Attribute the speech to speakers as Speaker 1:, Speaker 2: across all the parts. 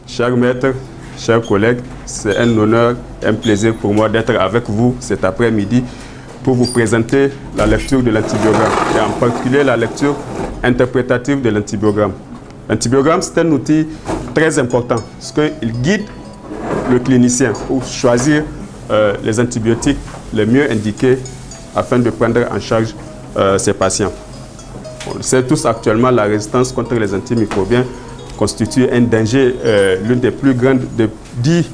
Speaker 1: Chers maîtres, chers collègues, c'est un honneur, un plaisir pour moi d'être avec vous cet après-midi pour vous présenter la lecture de l'antibiogramme et en particulier la lecture interprétative de l'antibiogramme. L'antibiogramme, c'est un outil très important parce qu'il guide le clinicien pour choisir les antibiotiques les mieux indiqués afin de prendre en charge ses patients. On le sait tous actuellement, la résistance contre les antimicrobiens constitue un danger, l'une des plus grandes, des 10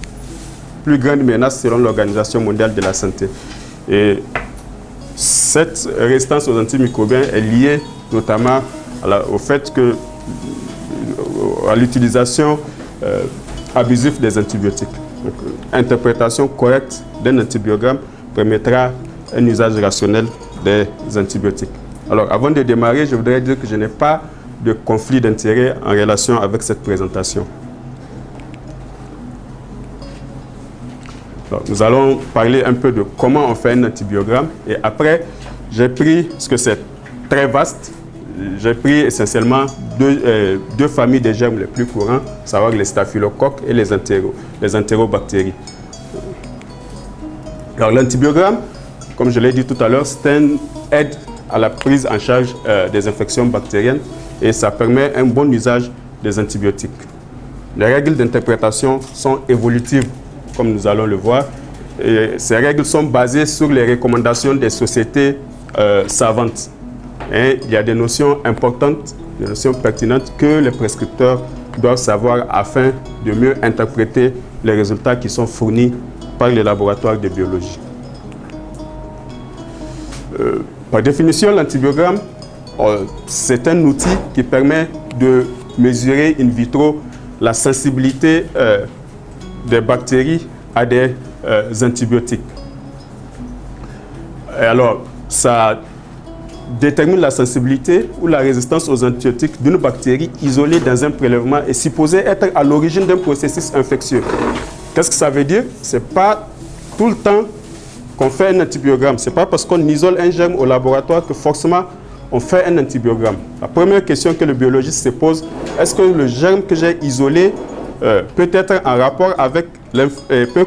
Speaker 1: plus grandes menaces selon l'Organisation mondiale de la santé. Et cette résistance aux antimicrobiens est liée notamment au fait que à l'utilisation abusive des antibiotiques. Donc, interprétation correcte d'un antibiogramme permettra un usage rationnel des antibiotiques. Alors, avant de démarrer, je voudrais dire que je n'ai pas de conflit d'intérêt en relation avec cette présentation. Alors, nous allons parler un peu de comment on fait un antibiogramme et après, j'ai pris, parce que c'est très vaste, j'ai pris essentiellement deux familles de germes les plus courants, à savoir les staphylocoques et les entérobactéries. Alors l'antibiogramme, comme je l'ai dit tout à l'heure, c'est une aide à la prise en charge des infections bactériennes et ça permet un bon usage des antibiotiques. Les règles d'interprétation sont évolutives, comme nous allons le voir. Et ces règles sont basées sur les recommandations des sociétés savantes. Et il y a des notions importantes, des notions pertinentes que les prescripteurs doivent savoir afin de mieux interpréter les résultats qui sont fournis par les laboratoires de biologie. Par définition, l'antibiogramme, c'est un outil qui permet de mesurer in vitro la sensibilité des bactéries à des antibiotiques. Et alors, ça détermine la sensibilité ou la résistance aux antibiotiques d'une bactérie isolée dans un prélèvement et supposée être à l'origine d'un processus infectieux. Qu'est-ce que ça veut dire? Ce n'est pas tout le temps qu'on fait un antibiogramme. Ce n'est pas parce qu'on isole un germe au laboratoire que forcément on fait un antibiogramme. La première question que le biologiste se pose, est-ce que le germe que j'ai isolé peut être en rapport avec, peut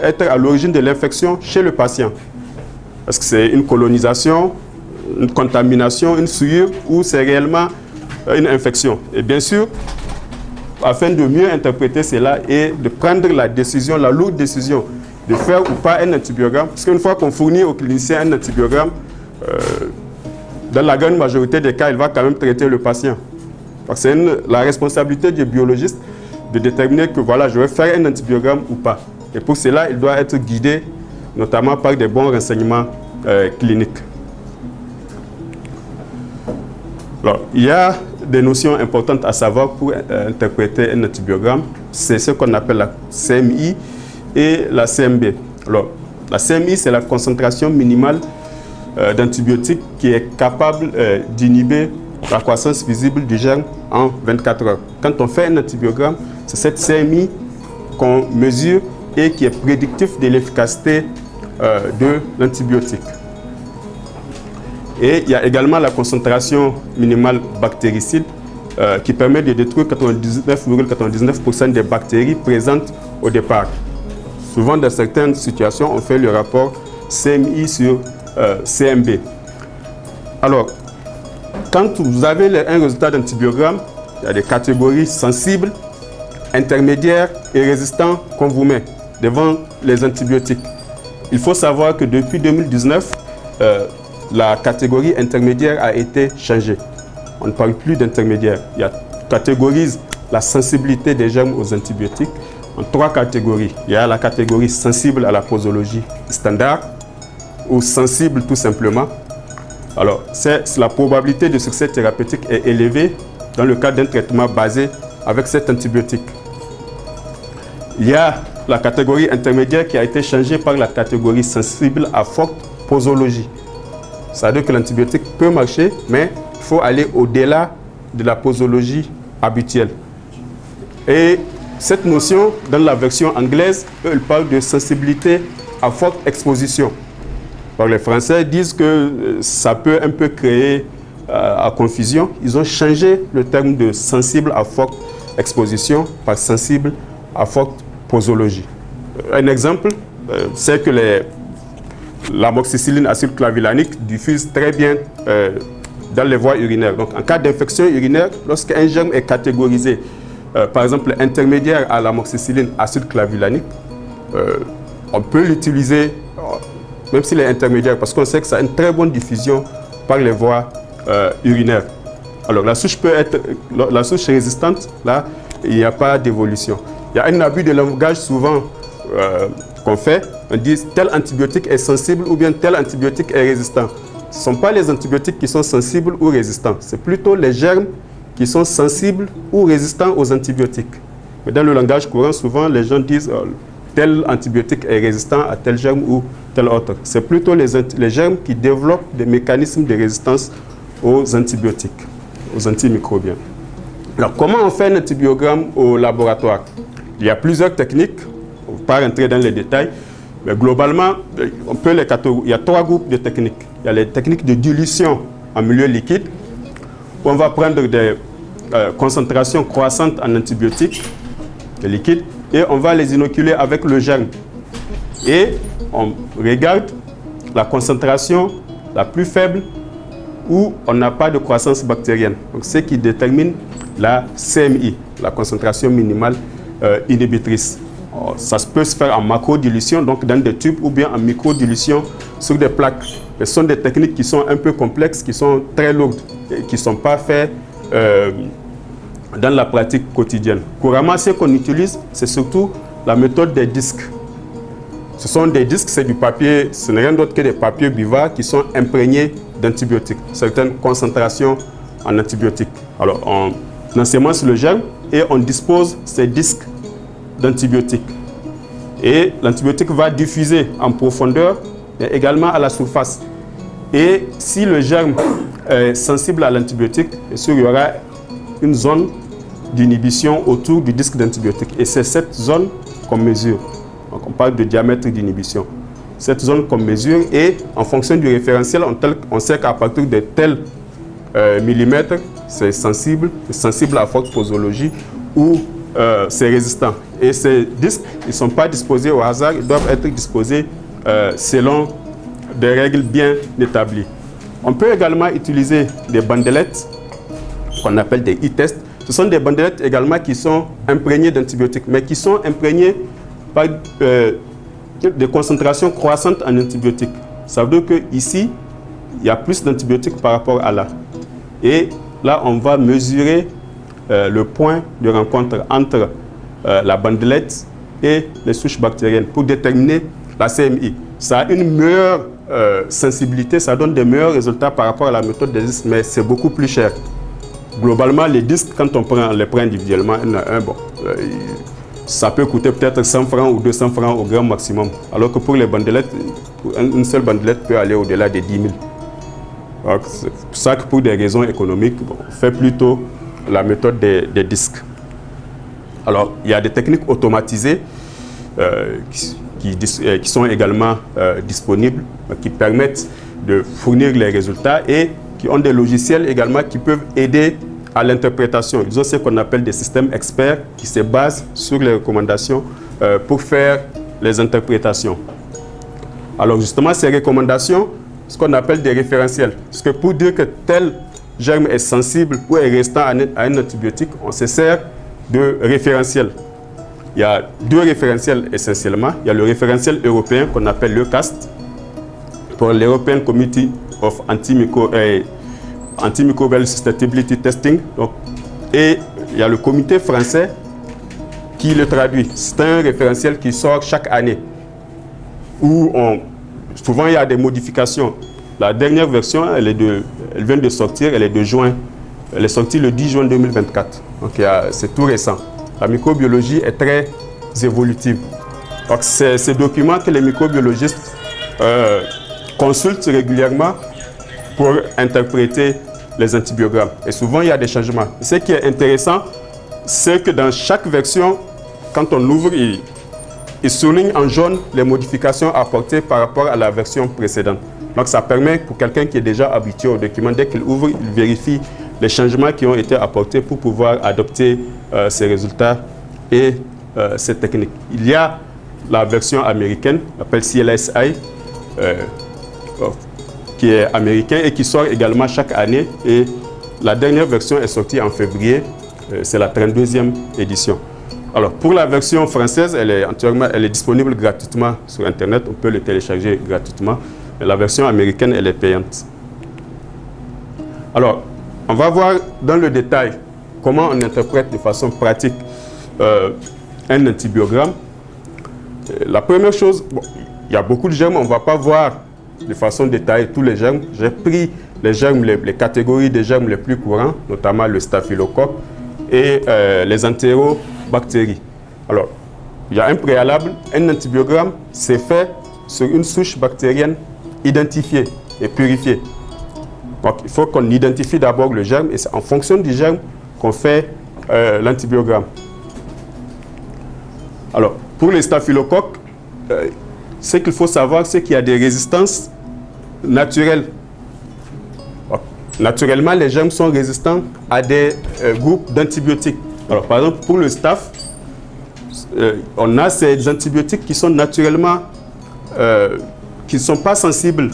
Speaker 1: être à l'origine de l'infection chez le patient? Est-ce que c'est une colonisation, une contamination, une souillure ou c'est réellement une infection? Et bien sûr, afin de mieux interpréter cela et de prendre la décision, la lourde décision de faire ou pas un antibiogramme, parce qu'une fois qu'on fournit au clinicien un antibiogramme, dans la grande majorité des cas, il va quand même traiter le patient. C'est la responsabilité du biologiste de déterminer que voilà, je vais faire un antibiogramme ou pas. Et pour cela, il doit être guidé notamment par des bons renseignements cliniques. Alors, il y a des notions importantes à savoir pour interpréter un antibiogramme. C'est ce qu'on appelle la CMI et la CMB. Alors, la CMI, c'est la concentration minimale d'antibiotiques qui est capable d'inhiber la croissance visible du germe en 24 heures. Quand on fait un antibiogramme, c'est cette CMI qu'on mesure et qui est prédictif de l'efficacité de l'antibiotique. Et il y a également la concentration minimale bactéricide qui permet de détruire 99,99% des bactéries présentes au départ. Souvent, dans certaines situations, on fait le rapport CMI sur CMB. Alors, quand vous avez un résultat d'antibiogramme, il y a des catégories sensibles, intermédiaires et résistants qu'on vous met devant les antibiotiques. Il faut savoir que depuis 2019, la catégorie intermédiaire a été changée. On ne parle plus d'intermédiaire. Il catégorise la sensibilité des germes aux antibiotiques en 3 catégories. Il y a la catégorie sensible à la posologie standard ou sensible tout simplement. Alors, la probabilité de succès thérapeutique est élevée dans le cas d'un traitement basé avec cet antibiotique. Il y a la catégorie intermédiaire qui a été changée par la catégorie sensible à forte posologie. Ça veut dire que l'antibiotique peut marcher, mais il faut aller au-delà de la posologie habituelle. Et cette notion, dans la version anglaise, elle parle de sensibilité à forte exposition. Alors, les Français disent que ça peut un peu créer à confusion. Ils ont changé le terme de sensible à forte exposition par sensible à forte posologie. Un exemple, c'est que l'amoxicilline acylclavulanique diffuse très bien dans les voies urinaires. Donc, en cas d'infection urinaire, lorsqu'un germe est catégorisé, par exemple, intermédiaire à l'amoxicilline acylclavulanique, on peut l'utiliser, même s'il est intermédiaire, parce qu'on sait que ça a une très bonne diffusion par les voies urinaires. Alors, la souche peut être, la souche résistante, là, il n'y a pas d'évolution. Il y a un abus de langage souvent qu'on fait. On dit tel antibiotique est sensible ou bien tel antibiotique est résistant. Ce ne sont pas les antibiotiques qui sont sensibles ou résistants. C'est plutôt les germes qui sont sensibles ou résistants aux antibiotiques. Mais dans le langage courant, souvent, les gens disent tel antibiotique est résistant à tel germe ou tel autre. C'est plutôt les germes qui développent des mécanismes de résistance aux antibiotiques, aux antimicrobiens. Alors, comment on fait un antibiogramme au laboratoire? Il y a plusieurs techniques. On ne va pas rentrer dans les détails. Mais globalement, on peut les catégoriser. Il y a 3 groupes de techniques. Il y a les techniques de dilution en milieu liquide, où on va prendre des concentrations croissantes en antibiotiques, les liquides, et on va les inoculer avec le germe. Et on regarde la concentration la plus faible où on n'a pas de croissance bactérienne. Donc, ce qui détermine la CMI, la concentration minimale inhibitrice. Ça peut se faire en macro-dilution, donc dans des tubes, ou bien en micro-dilution sur des plaques. Ce sont des techniques qui sont un peu complexes, qui sont très lourdes et qui ne sont pas faites dans la pratique quotidienne. Couramment, ce qu'on utilise, c'est surtout la méthode des disques. Ce sont des disques, c'est du papier, ce n'est rien d'autre que des papiers buvables qui sont imprégnés d'antibiotiques, certaines concentrations en antibiotiques. Alors, on ensémence le germe et on dispose ces disques d'antibiotiques. Et l'antibiotique va diffuser en profondeur, mais également à la surface. Et si le germe est sensible à l'antibiotique, bien sûr, il y aura une zone d'inhibition autour du disque d'antibiotique. Et c'est cette zone qu'on mesure. Donc, on parle de diamètre d'inhibition. Cette zone qu'on mesure et en fonction du référentiel, on sait qu'à partir de tel millimètre, c'est sensible à forte posologie ou c'est résistant. Et ces disques, ils ne sont pas disposés au hasard, ils doivent être disposés selon des règles bien établies. On peut également utiliser des bandelettes qu'on appelle des e-tests. Ce sont des bandelettes également qui sont imprégnées d'antibiotiques, mais qui sont imprégnées par des concentrations croissantes en antibiotiques. Ça veut dire qu'ici, il y a plus d'antibiotiques par rapport à là. Et là, on va mesurer le point de rencontre entre la bandelette et les souches bactériennes pour déterminer la CMI. Ça a une meilleure sensibilité, ça donne des meilleurs résultats par rapport à la méthode des disques, mais c'est beaucoup plus cher. Globalement, les disques, quand on les prend individuellement, ça peut coûter peut-être 100 francs ou 200 francs au gramme maximum. Alors que pour les bandelettes, une seule bandelette peut aller au-delà des 10 000. C'est pour ça que pour des raisons économiques, on fait plutôt la méthode des disques. Alors, il y a des techniques automatisées qui sont également disponibles, qui permettent de fournir les résultats et qui ont des logiciels également qui peuvent aider à l'interprétation. Ils ont ce qu'on appelle des systèmes experts qui se basent sur les recommandations pour faire les interprétations. Alors justement, ces recommandations, ce qu'on appelle des référentiels. Parce que pour dire que tel germe est sensible ou est résistant à un antibiotique, on se sert de référentiels. Il y a 2 référentiels essentiellement. Il y a le référentiel européen qu'on appelle l'EUCAST, pour l'European Committee of Antimicrobial Susceptibility Testing. Donc, et il y a le comité français qui le traduit. C'est un référentiel qui sort chaque année, où souvent il y a des modifications. La dernière version, elle vient de sortir, elle est de juin. Elle est sortie le 10 juin 2024. Donc c'est tout récent. La microbiologie est très évolutive. Donc c'est ces documents que les microbiologistes consultent régulièrement pour interpréter les antibiogrammes. Et souvent, il y a des changements. Ce qui est intéressant, c'est que dans chaque version, quand on ouvre, il souligne en jaune les modifications apportées par rapport à la version précédente. Donc ça permet pour quelqu'un qui est déjà habitué au document, dès qu'il ouvre, il vérifie les changements qui ont été apportés pour pouvoir adopter ces résultats et ces techniques. Il y a la version américaine, appelle CLSI, qui est américain et qui sort également chaque année. Et la dernière version est sortie en février, c'est la 32e édition. Alors, pour la version française, elle est disponible gratuitement sur Internet, on peut le télécharger gratuitement. Et la version américaine, elle est payante. Alors, on va voir dans le détail comment on interprète de façon pratique un antibiogramme. La première chose, bon, il y a beaucoup de germes, on ne va pas voir de façon détaillée tous les germes. J'ai pris les germes, les catégories des germes les plus courants, notamment le staphylocoque et les entérobactéries. Alors, il y a un préalable, un antibiogramme, c'est fait sur une souche bactérienne identifiée et purifiée. Donc, il faut qu'on identifie d'abord le germe et c'est en fonction du germe qu'on fait l'antibiogramme. Alors, pour les staphylocoques, ce qu'il faut savoir, c'est qu'il y a des résistances naturelles. Donc, naturellement, les germes sont résistants à des groupes d'antibiotiques. Alors, par exemple, pour le staph, on a ces antibiotiques qui sont naturellement, qui ne sont pas sensibles.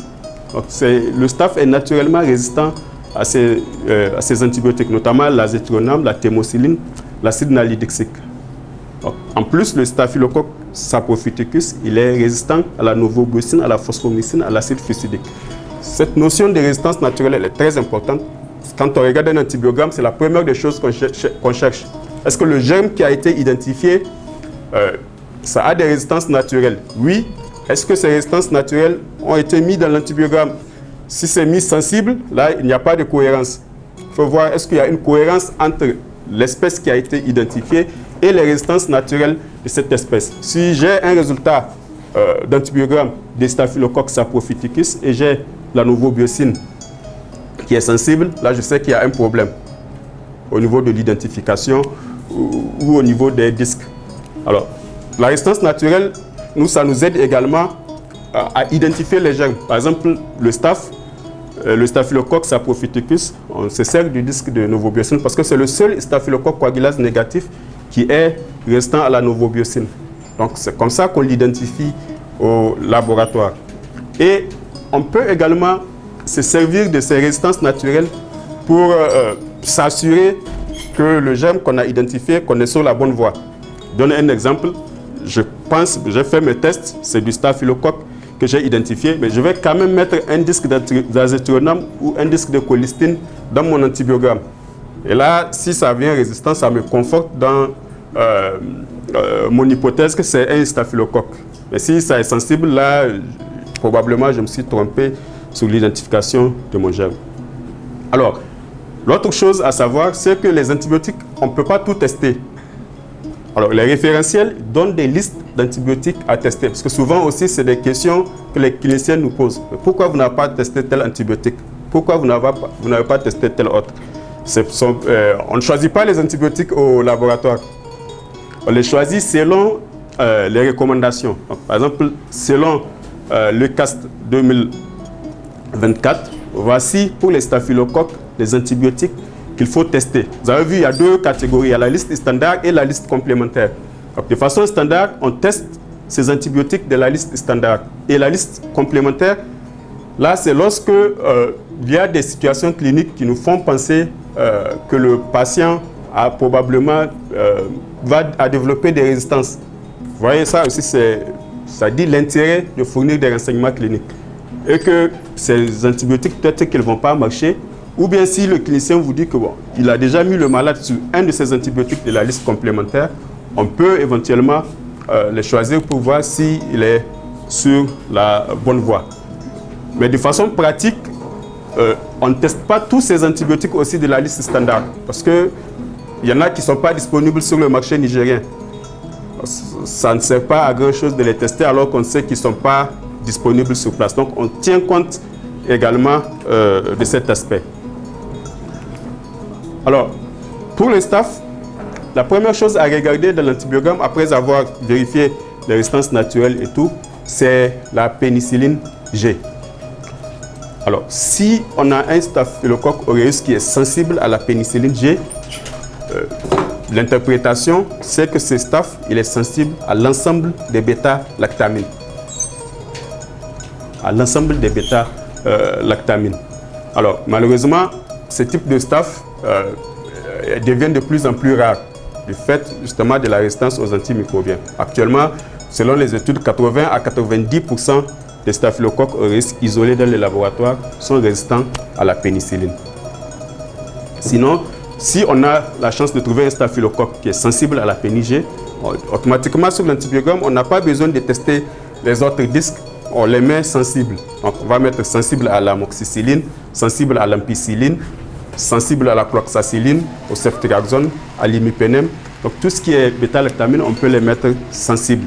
Speaker 1: Donc, le staph est naturellement résistant à ces antibiotiques, notamment l'azithromycine, la thémoxyline, l'acide nalidixique. En plus, le staphylocoque saprophyticus, il est résistant à la novobucine, à la phosphomycine, à l'acide fusidique. Cette notion de résistance naturelle elle est très importante. Quand on regarde un antibiogramme, c'est la première des choses qu'on cherche. Est-ce que le germe qui a été identifié, ça a des résistances naturelles? Oui. Est-ce que ces résistances naturelles ont été mises dans l'antibiogramme? Si c'est mis sensible, là, il n'y a pas de cohérence. Il faut voir, est-ce qu'il y a une cohérence entre l'espèce qui a été identifiée et les résistances naturelles de cette espèce. Si j'ai un résultat d'antibiogramme des staphylocoques saprophyticus et j'ai la novobucine qui est sensible, là je sais qu'il y a un problème au niveau de l'identification ou au niveau des disques. Alors, la résistance naturelle, ça nous aide également à identifier les germes. Par exemple, le staphylocoque saprophyticus, on se sert du disque de novobucine parce que c'est le seul staphylocoque coagulase négatif qui est résistant à la novobucine. Donc, c'est comme ça qu'on l'identifie au laboratoire. Et on peut également se servir de ces résistances naturelles pour s'assurer que le germe qu'on a identifié, qu'on est sur la bonne voie. Je donne un exemple. J'ai fait mes tests, c'est du staphylocoque que j'ai identifié, mais je vais quand même mettre un disque d'azithromycine ou un disque de colistine dans mon antibiogramme. Et là, si ça vient résistant, ça me conforte dans mon hypothèse que c'est un staphylocoque. Mais si ça est sensible, là, probablement, je me suis trompé sur l'identification de mon germe. Alors, l'autre chose à savoir, c'est que les antibiotiques, on ne peut pas tout tester. Alors, les référentiels donnent des listes d'antibiotiques à tester. Parce que souvent aussi, c'est des questions que les cliniciens nous posent. Pourquoi vous n'avez pas testé tel antibiotique? Pourquoi vous n'avez pas testé tel autre? On ne choisit pas les antibiotiques au laboratoire. On les choisit selon les recommandations. Donc, par exemple, selon le CAST 2024, voici pour les staphylocoques les antibiotiques qu'il faut tester. Vous avez vu, il y a deux catégories, il y a la liste standard et la liste complémentaire. Donc, de façon standard, on teste ces antibiotiques de la liste standard. Et la liste complémentaire, là, c'est lorsque il y a des situations cliniques qui nous font penser que le patient a probablement va développer des résistances. Vous voyez, ça aussi, ça dit l'intérêt de fournir des renseignements cliniques. Et que ces antibiotiques, peut-être qu'ils ne vont pas marcher. Ou bien si le clinicien vous dit que bon, il a déjà mis le malade sur un de ces antibiotiques de la liste complémentaire, on peut éventuellement les choisir pour voir s'il est sur la bonne voie. Mais de façon pratique, on ne teste pas tous ces antibiotiques aussi de la liste standard. Parce qu'il y en a qui ne sont pas disponibles sur le marché nigérien. Ça ne sert pas à grand-chose de les tester alors qu'on sait qu'ils ne sont pas disponibles sur place. Donc on tient compte également de cet aspect. Alors, pour le staph, la première chose à regarder dans l'antibiogramme, après avoir vérifié les résistances naturelles et tout, c'est la pénicilline G. Alors, si on a un Staphylococcus aureus qui est sensible à la pénicilline G, l'interprétation, c'est que ce staph, il est sensible à l'ensemble des bêta-lactamines. À l'ensemble des bêta-lactamines. Alors, malheureusement, ce type de staph devient de plus en plus rare du fait justement de la résistance aux antimicrobiens. Actuellement, selon les études, 80 à 90% des Staphylococcus aureus isolés dans les laboratoires sont résistants à la pénicilline. Sinon, si on a la chance de trouver un staphylocoque qui est sensible à la pénicilline G, automatiquement sur l'antibiogramme, on n'a pas besoin de tester les autres disques, on les met sensibles. Donc on va mettre sensible à l'amoxicilline, sensible à l'ampicilline, sensible à la cloxacilline, au ceftriaxone, à l'imipenem. Donc tout ce qui est bêta-lactamine, on peut les mettre sensibles.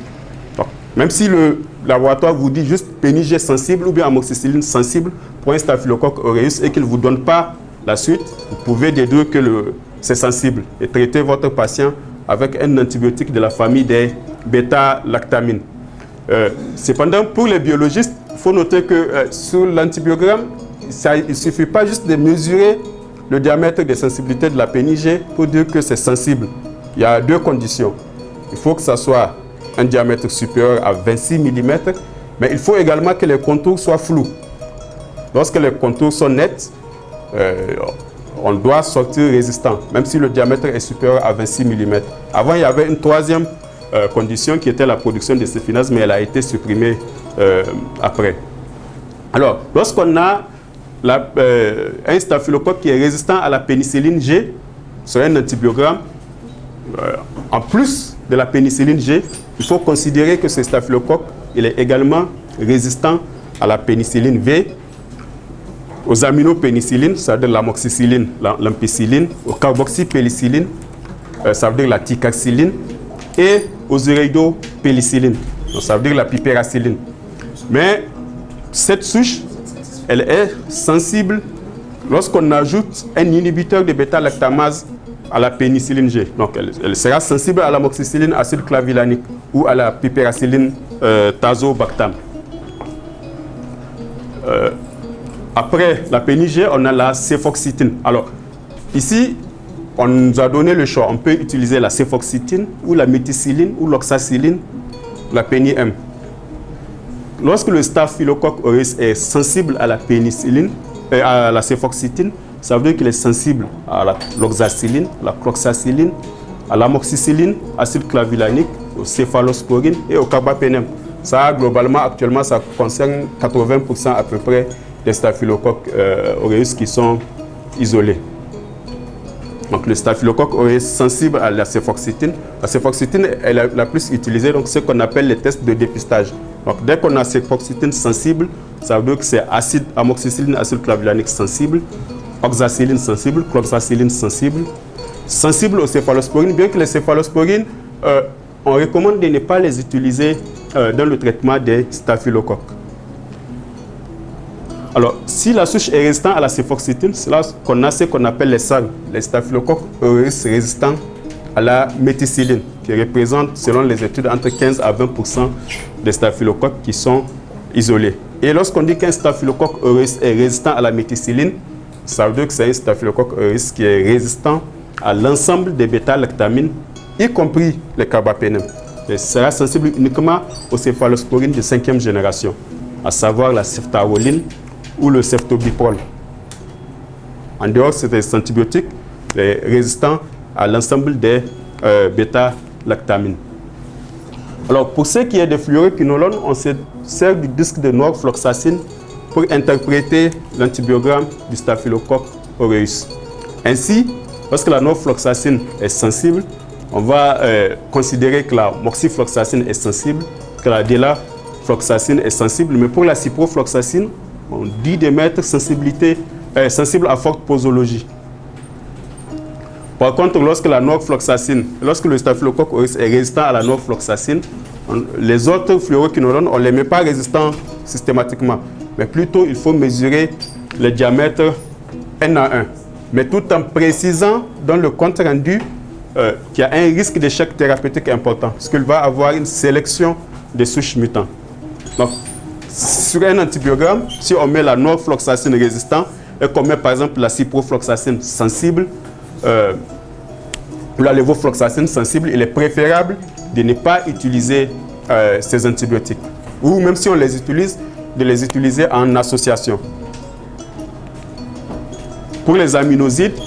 Speaker 1: Donc, même si le laboratoire vous dit juste pénicilline G sensible ou bien amoxicilline sensible pour un staphylocoque aureus et qu'il ne vous donne pas la suite, vous pouvez déduire que c'est sensible et traiter votre patient avec un antibiotique de la famille des bêta-lactamines. Cependant, pour les biologistes, il faut noter que sur l'antibiogramme, il ne suffit pas juste de mesurer le diamètre de sensibilité de la pénicilline G pour dire que c'est sensible. Il y a deux conditions. Il faut que ça soit un diamètre supérieur à 26 mm, mais il faut également que les contours soient flous. Lorsque les contours sont nets, on doit sortir résistant, même si le diamètre est supérieur à 26 mm. Avant, il y avait une troisième condition qui était la production de céphinase, mais elle a été supprimée après. Alors, lorsqu'on a un staphylocoque qui est résistant à la pénicilline G, sur un antibiogramme, en plus de la pénicilline G, il faut considérer que ce staphylocoque il est également résistant à la pénicilline V, aux aminopénicillines, ça veut dire l'amoxicilline, l'ampicilline, aux carboxypénicilline, ça veut dire la ticaxilline, et aux uréidopénicillines, ça veut dire la piperacilline. Mais cette souche, elle est sensible lorsqu'on ajoute un inhibiteur de bêta-lactamase à la pénicilline G. Donc elle sera sensible à l'amoxicilline acide clavulanique ou à la piperacilline tazobactam. Après la pénicilline G, on a la céfoxytine. Alors, ici, on nous a donné le choix. On peut utiliser la céfoxytine ou la méticilline ou l'oxacilline, la péni-M. Lorsque le staphylocoque aureus est sensible à la pénicilline, à la céfoxytine, ça veut dire qu'il est sensible à l'oxacilline, la cloxacilline, à l'amoxicilline, acide clavulanique, au céphalosporine et au carbapenem. Ça, globalement, actuellement, ça concerne 80% à peu près des staphylocoques aureus qui sont isolés. Donc le staphylocoque aureus sensible à la céfoxytine. La céfoxytine est la plus utilisée, donc ce qu'on appelle les tests de dépistage. Donc dès qu'on a céfoxytine sensible, ça veut dire que c'est acide amoxicilline, acide clavulanique sensible, oxacilline sensible, cloxacilline sensible, sensible aux céphalosporines, bien que les céphalosporines, on recommande de ne pas les utiliser dans le traitement des staphylocoques. Alors, si la souche est résistante à la céfoxytine, c'est là qu'on a ce qu'on appelle les SARS, les staphylocoques aureus résistants à la méticilline, qui représente, selon les études, entre 15 à 20% des staphylocoques qui sont isolés. Et lorsqu'on dit qu'un staphylocoque aureus est résistant à la méticilline, ça veut dire que c'est un staphylocoque aureus qui est résistant à l'ensemble des bêta-lactamines, y compris les carbapenem. Il sera sensible uniquement aux céphalosporines de 5e génération, à savoir la ceftaroline ou le ceftobipol. En dehors de ces antibiotiques, les résistants à l'ensemble des bêta-lactamines. Alors, pour ce qui est des fluoroquinolones, on se sert du disque de norfloxacine pour interpréter l'antibiogramme du staphylocoque aureus. Ainsi, lorsque la norfloxacine est sensible, on va considérer que la moxifloxacine est sensible, que la délafloxacine est sensible, mais pour la ciprofloxacine, on dit de mettre sensible à forte posologie. Par contre, lorsque la norfloxacine, lorsque le staphylocoque aureus est résistant à la norfloxacine, les autres fluoroquinolones, on ne les met pas résistants systématiquement, mais plutôt il faut mesurer le diamètre N à 1, mais tout en précisant dans le compte rendu qu'il y a un risque d'échec thérapeutique important, parce qu'il va avoir une sélection des souches mutantes. Donc, sur un antibiogramme, si on met la norfloxacine résistant et qu'on met par exemple la ciprofloxacine sensible, ou la lévofloxacine sensible, il est préférable de ne pas utiliser ces antibiotiques. Ou même si on les utilise, de les utiliser en association. Pour les aminosides,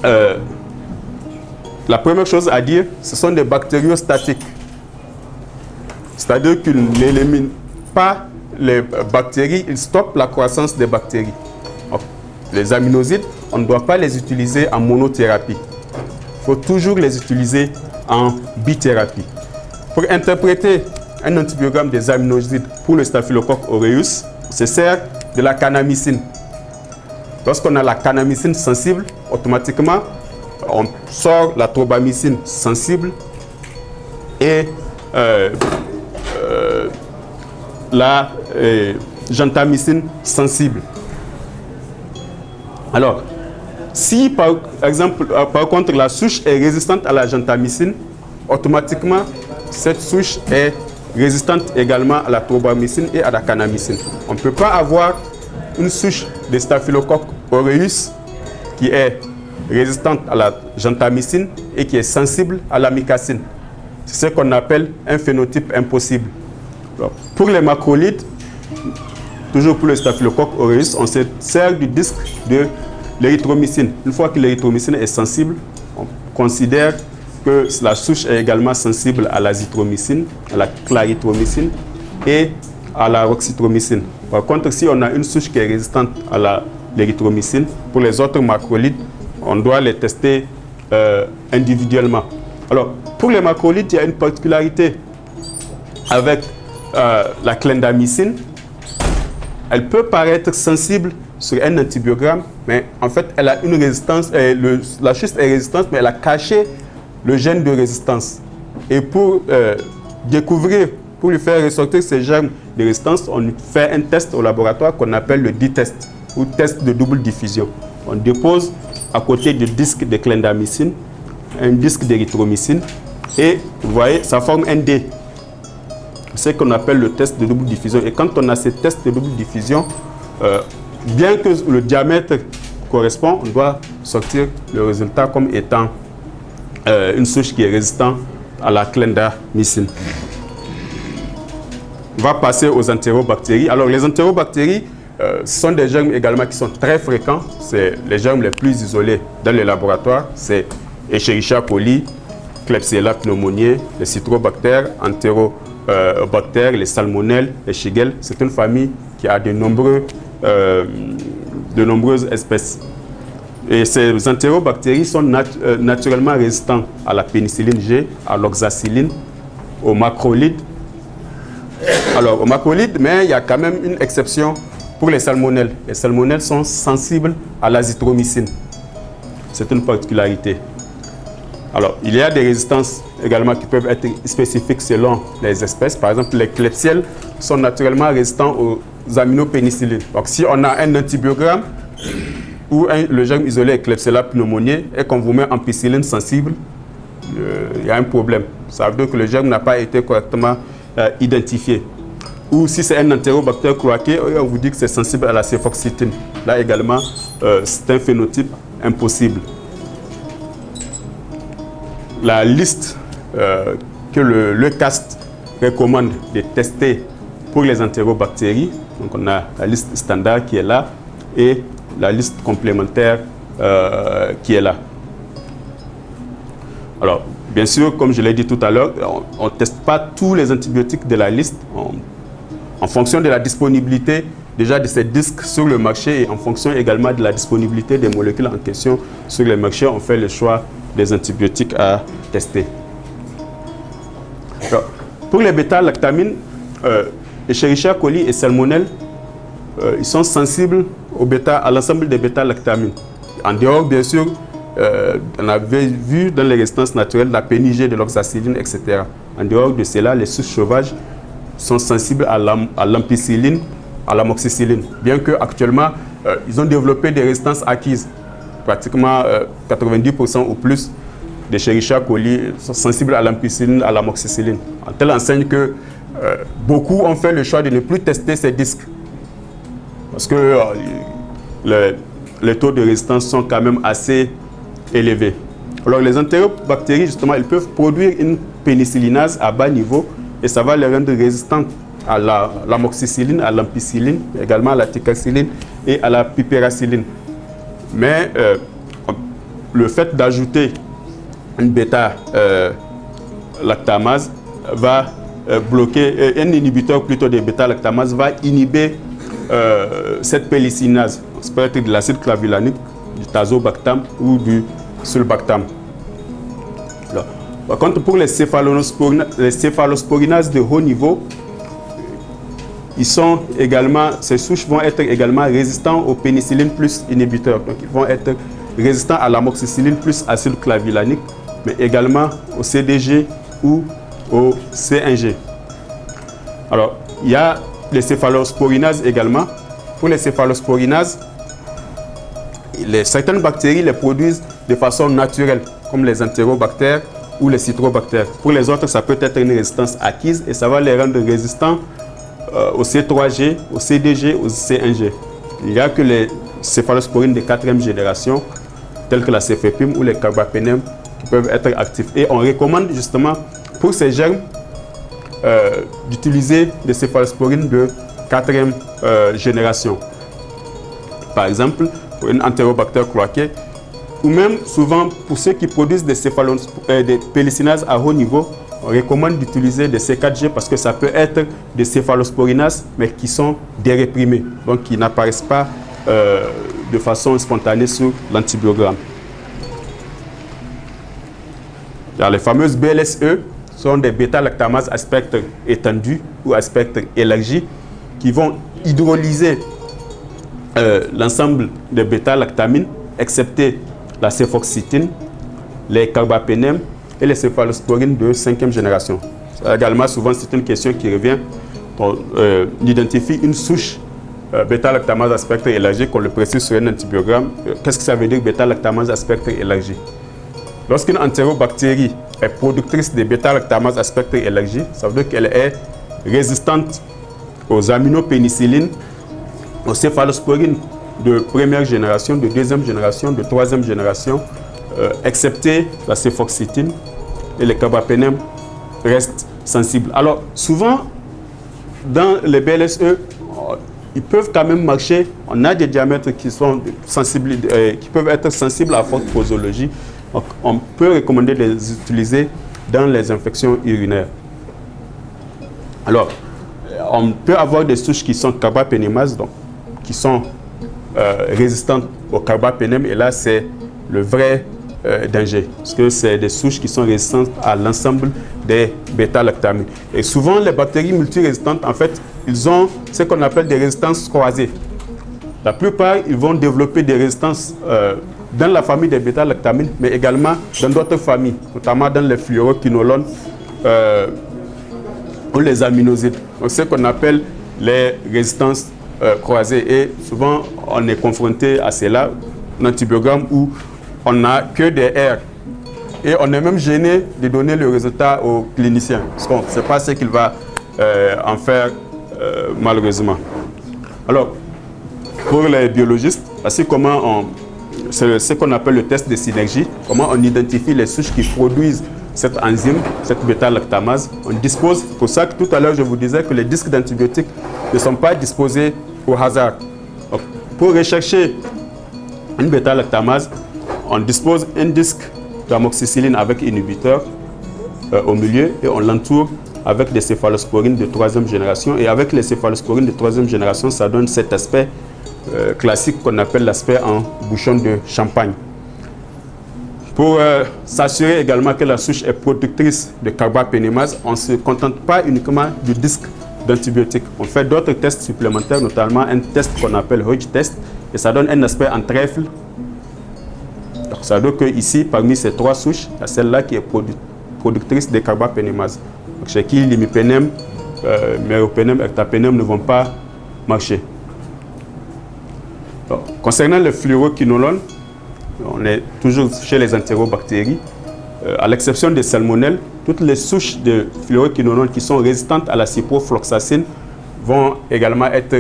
Speaker 1: la première chose à dire, ce sont des bactériostatiques. C'est-à-dire qu'ils n'éliminent pas les bactéries, ils stoppent la croissance des bactéries. Donc, les aminosides, on ne doit pas les utiliser en monothérapie. Il faut toujours les utiliser en bithérapie. Pour interpréter un antibiogramme des aminosides pour le Staphylococcus aureus, on se sert de la kanamycine. Lorsqu'on a la kanamycine sensible, automatiquement, on sort la trobamycine sensible et la gentamicine sensible. Alors, si par exemple, par contre, la souche est résistante à la gentamicine, automatiquement, cette souche est résistante également à la trobamycine et à la kanamycine. On ne peut pas avoir une souche de Staphylococcus aureus qui est résistante à la gentamicine et qui est sensible à l'amicacine. C'est ce qu'on appelle un phénotype impossible. Alors, pour les macrolides, toujours pour le Staphylococcus aureus, on se sert du disque de l'érythromycine. Une fois que l'érythromycine est sensible, on considère que la souche est également sensible à l'azithromycine, à la clarithromycine et à la roxythromycine. Par contre, si on a une souche qui est résistante à l'érythromycine, pour les autres macrolides, on doit les tester individuellement. Alors, pour les macrolides, il y a une particularité avec la clindamycine. Elle peut paraître sensible sur un antibiogramme, mais en fait, elle a une résistance. La souche est résistante, mais elle a caché le gène de résistance. Et pour découvrir, pour lui faire ressortir ces germes de résistance, on fait un test au laboratoire qu'on appelle le D-test, ou test de double diffusion. On dépose à côté du disque de clindamycine un disque d'érythromycine et vous voyez, ça forme un D. C'est ce qu'on appelle le test de double diffusion. Et quand on a ce test de double diffusion, bien que le diamètre correspond, on doit sortir le résultat comme étant une souche qui est résistante à la clindamycine. On va passer aux entérobactéries. Alors, les entérobactéries sont des germes également qui sont très fréquents. C'est les germes les plus isolés dans les laboratoires. C'est Escherichia coli, Klebsiella pneumoniae, les citrobactères, entérobactères, les salmonelles, les shigelles. C'est une famille qui a de nombreuses espèces. Et ces entérobactéries sont naturellement résistantes à la pénicilline G, à l'oxacilline, aux macrolides. Alors, aux macrolides, mais il y a quand même une exception pour les salmonelles. Les salmonelles sont sensibles à l'azithromycine. C'est une particularité. Alors, il y a des résistances également qui peuvent être spécifiques selon les espèces. Par exemple, les Klebsielles sont naturellement résistants aux aminopénicillines. Donc, si on a un antibiogramme où le germe isolé est Klebsiella pneumoniae et qu'on vous met ampicilline sensible, il y a un problème. Ça veut dire que le germe n'a pas été correctement identifié. Ou si c'est un entérobactère cloaqué, on vous dit que c'est sensible à la céfoxytine. Là également, c'est un phénotype impossible. La liste que le CAST recommande de tester pour les entérobactéries, donc on a la liste standard qui est là et la liste complémentaire qui est là. Alors, bien sûr, comme je l'ai dit tout à l'heure, on ne teste pas tous les antibiotiques de la liste en fonction de la disponibilité déjà de ces disques sur le marché et en fonction également de la disponibilité des molécules en question sur le marché, on fait le choix des antibiotiques à tester. Alors, pour les bêta-lactamines, Escherichia coli et salmonelle, ils sont sensibles à l'ensemble des bêta-lactamines. En dehors, bien sûr, on avait vu dans les résistances naturelles la pénigée de l'oxacilline, etc. En dehors de cela, les souches sauvages sont sensibles à l'ampicilline, à l'amoxicilline. Bien qu'actuellement, ils ont développé des résistances acquises. Pratiquement 90% ou plus d'Escherichia coli sont sensibles à l'ampicilline, à l'amoxicilline. En telle enseigne que beaucoup ont fait le choix de ne plus tester ces disques. Parce que les taux de résistance sont quand même assez élevés. Alors les entérobactéries, justement, elles peuvent produire une pénicillinase à bas niveau et ça va les rendre résistantes à l'amoxicilline, à l'ampicilline, également à la ticagrelline et à la piperacilline. Mais le fait d'ajouter une bêta-lactamase va bloquer, un inhibiteur plutôt de bêta-lactamase va inhiber cette pénicillinase. Ça peut être de l'acide clavulanique, du tazobactam ou du sulbactam. Par contre, pour les céphalosporinases de haut niveau, ces souches vont être également résistants aux pénicillines plus inhibiteurs. Donc, ils vont être résistants à l'amoxicilline plus acide clavulanique, mais également au CDG ou au C1G. Alors, il y a les céphalosporinases également. Pour les céphalosporinases, certaines bactéries les produisent de façon naturelle, comme les entérobactères ou les citrobactères. Pour les autres, ça peut être une résistance acquise et ça va les rendre résistants au C3G, au CDG, au C1G. Il n'y a que les céphalosporines de 4e génération, telles que la cefepime ou les carbapenem, qui peuvent être actifs. Et on recommande justement pour ces germes d'utiliser des céphalosporines de 4e génération. Par exemple, pour une entérobactère cloaquée, ou même souvent pour ceux qui produisent des pénicillinases à haut niveau, on recommande d'utiliser des C4G parce que ça peut être des céphalosporinases, mais qui sont déréprimées, donc qui n'apparaissent pas de façon spontanée sur l'antibiogramme. Les fameuses BLSE sont des bêta-lactamases à spectre étendu ou à spectre élargi qui vont hydrolyser l'ensemble des bêta-lactamines, excepté la céfoxytine, les carbapenem et les céphalosporines de 5e génération. Également, souvent, c'est une question qui revient. On identifie une souche bêta-lactamase à spectre élargi, qu'on le précise sur un antibiogramme. Qu'est-ce que ça veut dire bêta-lactamase à spectre élargi? Lorsqu'une entérobactérie est productrice de bêta-lactamase à spectre élargi, ça veut dire qu'elle est résistante aux aminopénicillines, aux céphalosporines de 1e génération, de 2e génération, de 3e génération, excepté la céfoxytine et les carbapenem restent sensibles. Alors, souvent, dans les BLSE, ils peuvent quand même marcher. On a des diamètres qui sont sensibles, qui peuvent être sensibles à forte posologie. Donc, on peut recommander de les utiliser dans les infections urinaires. Alors, on peut avoir des souches qui sont carbapenémases, donc qui sont résistantes au carbapenem, et là, c'est le vrai danger, parce que c'est des souches qui sont résistantes à l'ensemble des bêta-lactamines. Et souvent, les bactéries multirésistantes, en fait, ils ont ce qu'on appelle des résistances croisées. La plupart, ils vont développer des résistances dans la famille des bêta-lactamines, mais également dans d'autres familles, notamment dans les fluoroquinolones ou les aminosides. Donc, ce qu'on appelle les résistances croisées. Et souvent, on est confronté à cela, un antibiogramme où on n'a que des R. Et on est même gêné de donner le résultat au clinicien, parce qu'on ne sait pas ce qu'il va en faire malheureusement. Alors, pour les biologistes, voici comment c'est ce qu'on appelle le test de synergie, comment on identifie les souches qui produisent cette enzyme, cette bêta-lactamase. On dispose, pour ça que tout à l'heure je vous disais que les disques d'antibiotiques ne sont pas disposés au hasard. Donc, pour rechercher une bêta-lactamase, on dispose un disque d'amoxicilline avec inhibiteur au milieu et on l'entoure avec des céphalosporines de 3e génération. Et avec les céphalosporines de 3e génération, ça donne cet aspect classique qu'on appelle l'aspect en bouchon de champagne. Pour s'assurer également que la souche est productrice de carbapenémase, on ne se contente pas uniquement du disque d'antibiotiques. On fait d'autres tests supplémentaires, notamment un test qu'on appelle Hodge test, et ça donne un aspect en trèfle. Donc, ça veut dire qu'ici, parmi ces 3 souches, il y a celle-là qui est productrice de carbapenémase. Donc, chez qui l'imipenem, méropenem, hectapenem ne vont pas marcher. Donc, concernant le fluoroquinolone, on est toujours chez les entérobactéries. à l'exception des salmonelles, toutes les souches de fluoroquinolones qui sont résistantes à la ciprofloxacine vont également être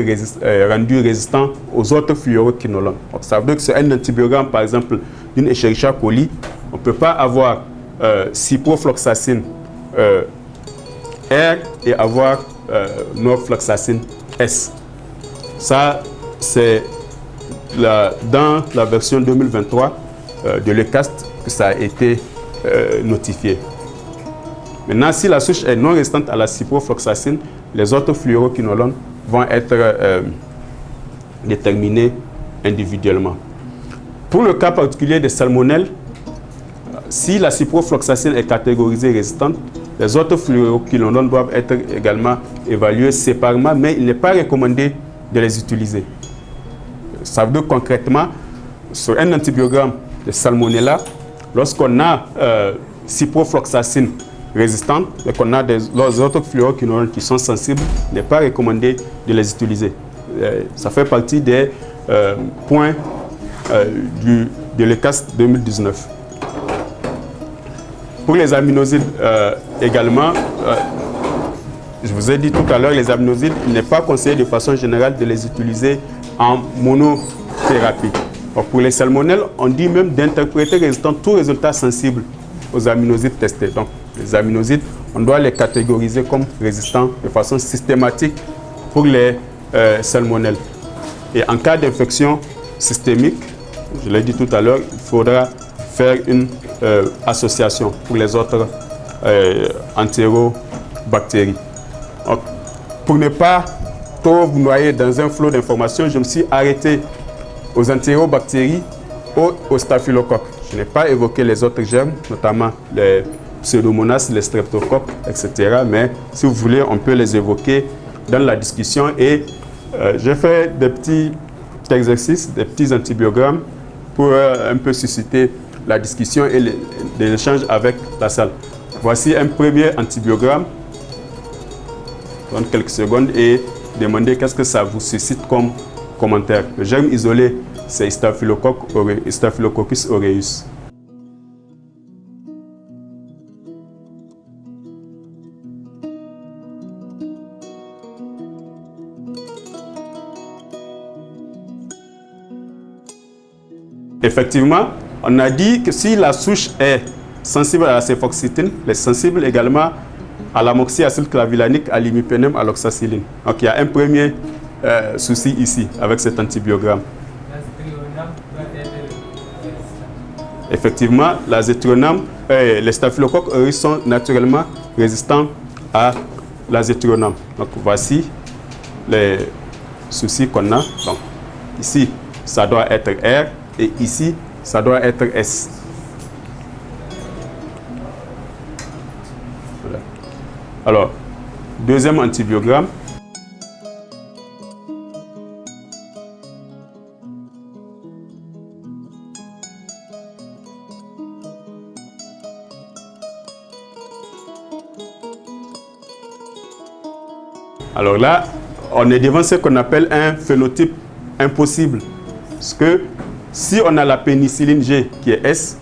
Speaker 1: rendues résistantes aux autres fluoroquinolones. Donc, ça veut dire que c'est un antibiogramme, par exemple, d'une Escherichia coli. On ne peut pas avoir ciprofloxacine R et avoir norfloxacine S. Ça, c'est dans la version 2023 de l'ECAST que ça a été notifié. Maintenant, si la souche est non résistante à la ciprofloxacine, les autres fluoroquinolones vont être déterminés individuellement. Pour le cas particulier des salmonelles, si la ciprofloxacine est catégorisée résistante, les autres fluoroquinolones doivent être également évalués séparément, mais il n'est pas recommandé de les utiliser. Ça veut dire concrètement, sur un antibiogramme de salmonella, lorsqu'on a ciprofloxacine résistante et qu'on a des autres fluoroquinolones qui sont sensibles, il n'est pas recommandé de les utiliser. Ça fait partie des points de l'ECAST 2019. Pour les aminosides également, je vous ai dit tout à l'heure, les aminosides, il n'est pas conseillé de façon générale de les utiliser en monothérapie. Donc pour les salmonelles, on dit même d'interpréter résistant tout résultat sensible aux aminosides testés. Donc les aminosides, on doit les catégoriser comme résistants de façon systématique pour les salmonelles. Et en cas d'infection systémique, je l'ai dit tout à l'heure, il faudra faire une association pour les autres entérobactéries. Donc, pour ne pas trop vous noyer dans un flot d'informations, je me suis arrêté aux entérobactéries, au staphylocoques. Je n'ai pas évoqué les autres germes, notamment les pseudomonas, les streptocoques, etc. Mais si vous voulez, on peut les évoquer dans la discussion. Et j'ai fait des petits exercices, des petits antibiogrammes pour un peu susciter la discussion et l'échange avec la salle. Voici un premier antibiogramme. Prendre quelques secondes et demander qu'est-ce que ça vous suscite comme commentaire. Le germe isolé, c'est Staphylococcus aureus. Effectivement, on a dit que si la souche est sensible à la céfoxytine, elle est sensible également à l'amoxyacylclavulanique, à l'imipenem, à l'oxacilline. Donc il y a un premier souci ici avec cet antibiogramme. Effectivement, l'azétronam, les staphylocoques aureus sont naturellement résistants à l'azétronam. Donc voici les soucis qu'on a. Donc ici, ça doit être R et ici, ça doit être S. Voilà. Alors, deuxième antibiogramme. Alors là, on est devant ce qu'on appelle un phénotype impossible. Parce que si on a la pénicilline G qui est S,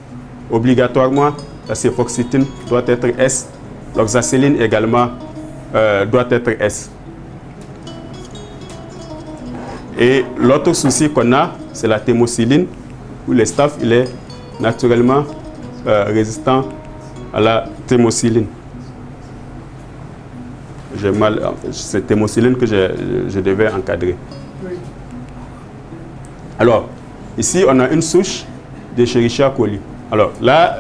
Speaker 1: obligatoirement la céfoxytine doit être S, l'oxacilline également doit être S. Et l'autre souci qu'on a, c'est la thémocyline, où le staph il est naturellement résistant à la thémocyline. J'ai mal, c'est thémocyline que je devais encadrer. Oui. Alors, ici, on a une souche d'Escherichia coli. Alors là,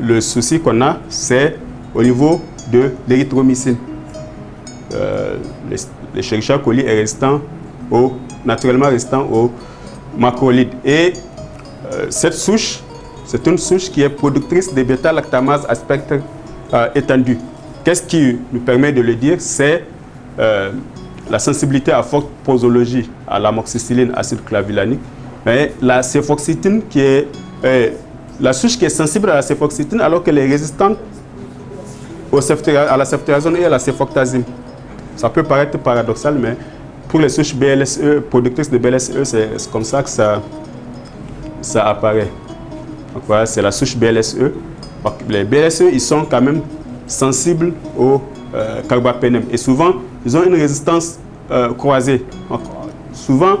Speaker 1: le souci qu'on a, c'est au niveau de l'érythromycine. L'Escherichia coli est naturellement résistant aux macrolides. Et cette souche, c'est une souche qui est productrice de bêta-lactamase à spectre étendu. Qu'est-ce qui nous permet de le dire? C'est la sensibilité à forte posologie à l'amoxicilline acide clavulanique. Mais la céfoxytine qui est la souche qui est sensible à la céfoxytine alors qu'elle est résistante à la ceftriaxone et à la céfoxtazine. Ça peut paraître paradoxal, mais pour les souches BLSE, productrices de BLSE, c'est comme ça que ça apparaît. Donc voilà, c'est la souche BLSE. Donc, les BLSE, ils sont quand même sensibles au carbapénème. Et souvent, ils ont une résistance croisée. Donc, souvent,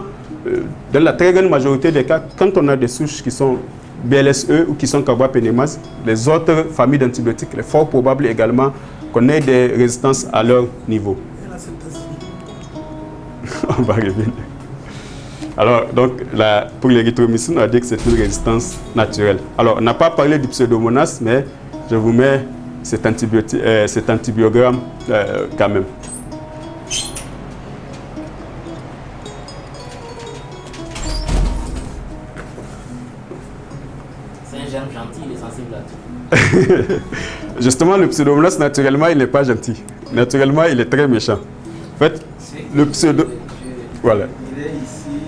Speaker 1: dans la très grande majorité des cas, quand on a des souches qui sont BLSE ou qui sont carbapénémases, les autres familles d'antibiotiques, il est fort probable également qu'on ait des résistances à leur niveau. On va revenir. Alors, donc, pour l'érythromycine, on a dit que c'est une résistance naturelle. Alors, on n'a pas parlé du Pseudomonas, mais je vous mets cet antibiogramme quand même.
Speaker 2: C'est un germe gentil, il est sensible à tout.
Speaker 1: Justement, le Pseudomonas, naturellement, il n'est pas gentil. Naturellement, il est très méchant. En fait, le pseudo... Voilà.
Speaker 3: Il est ici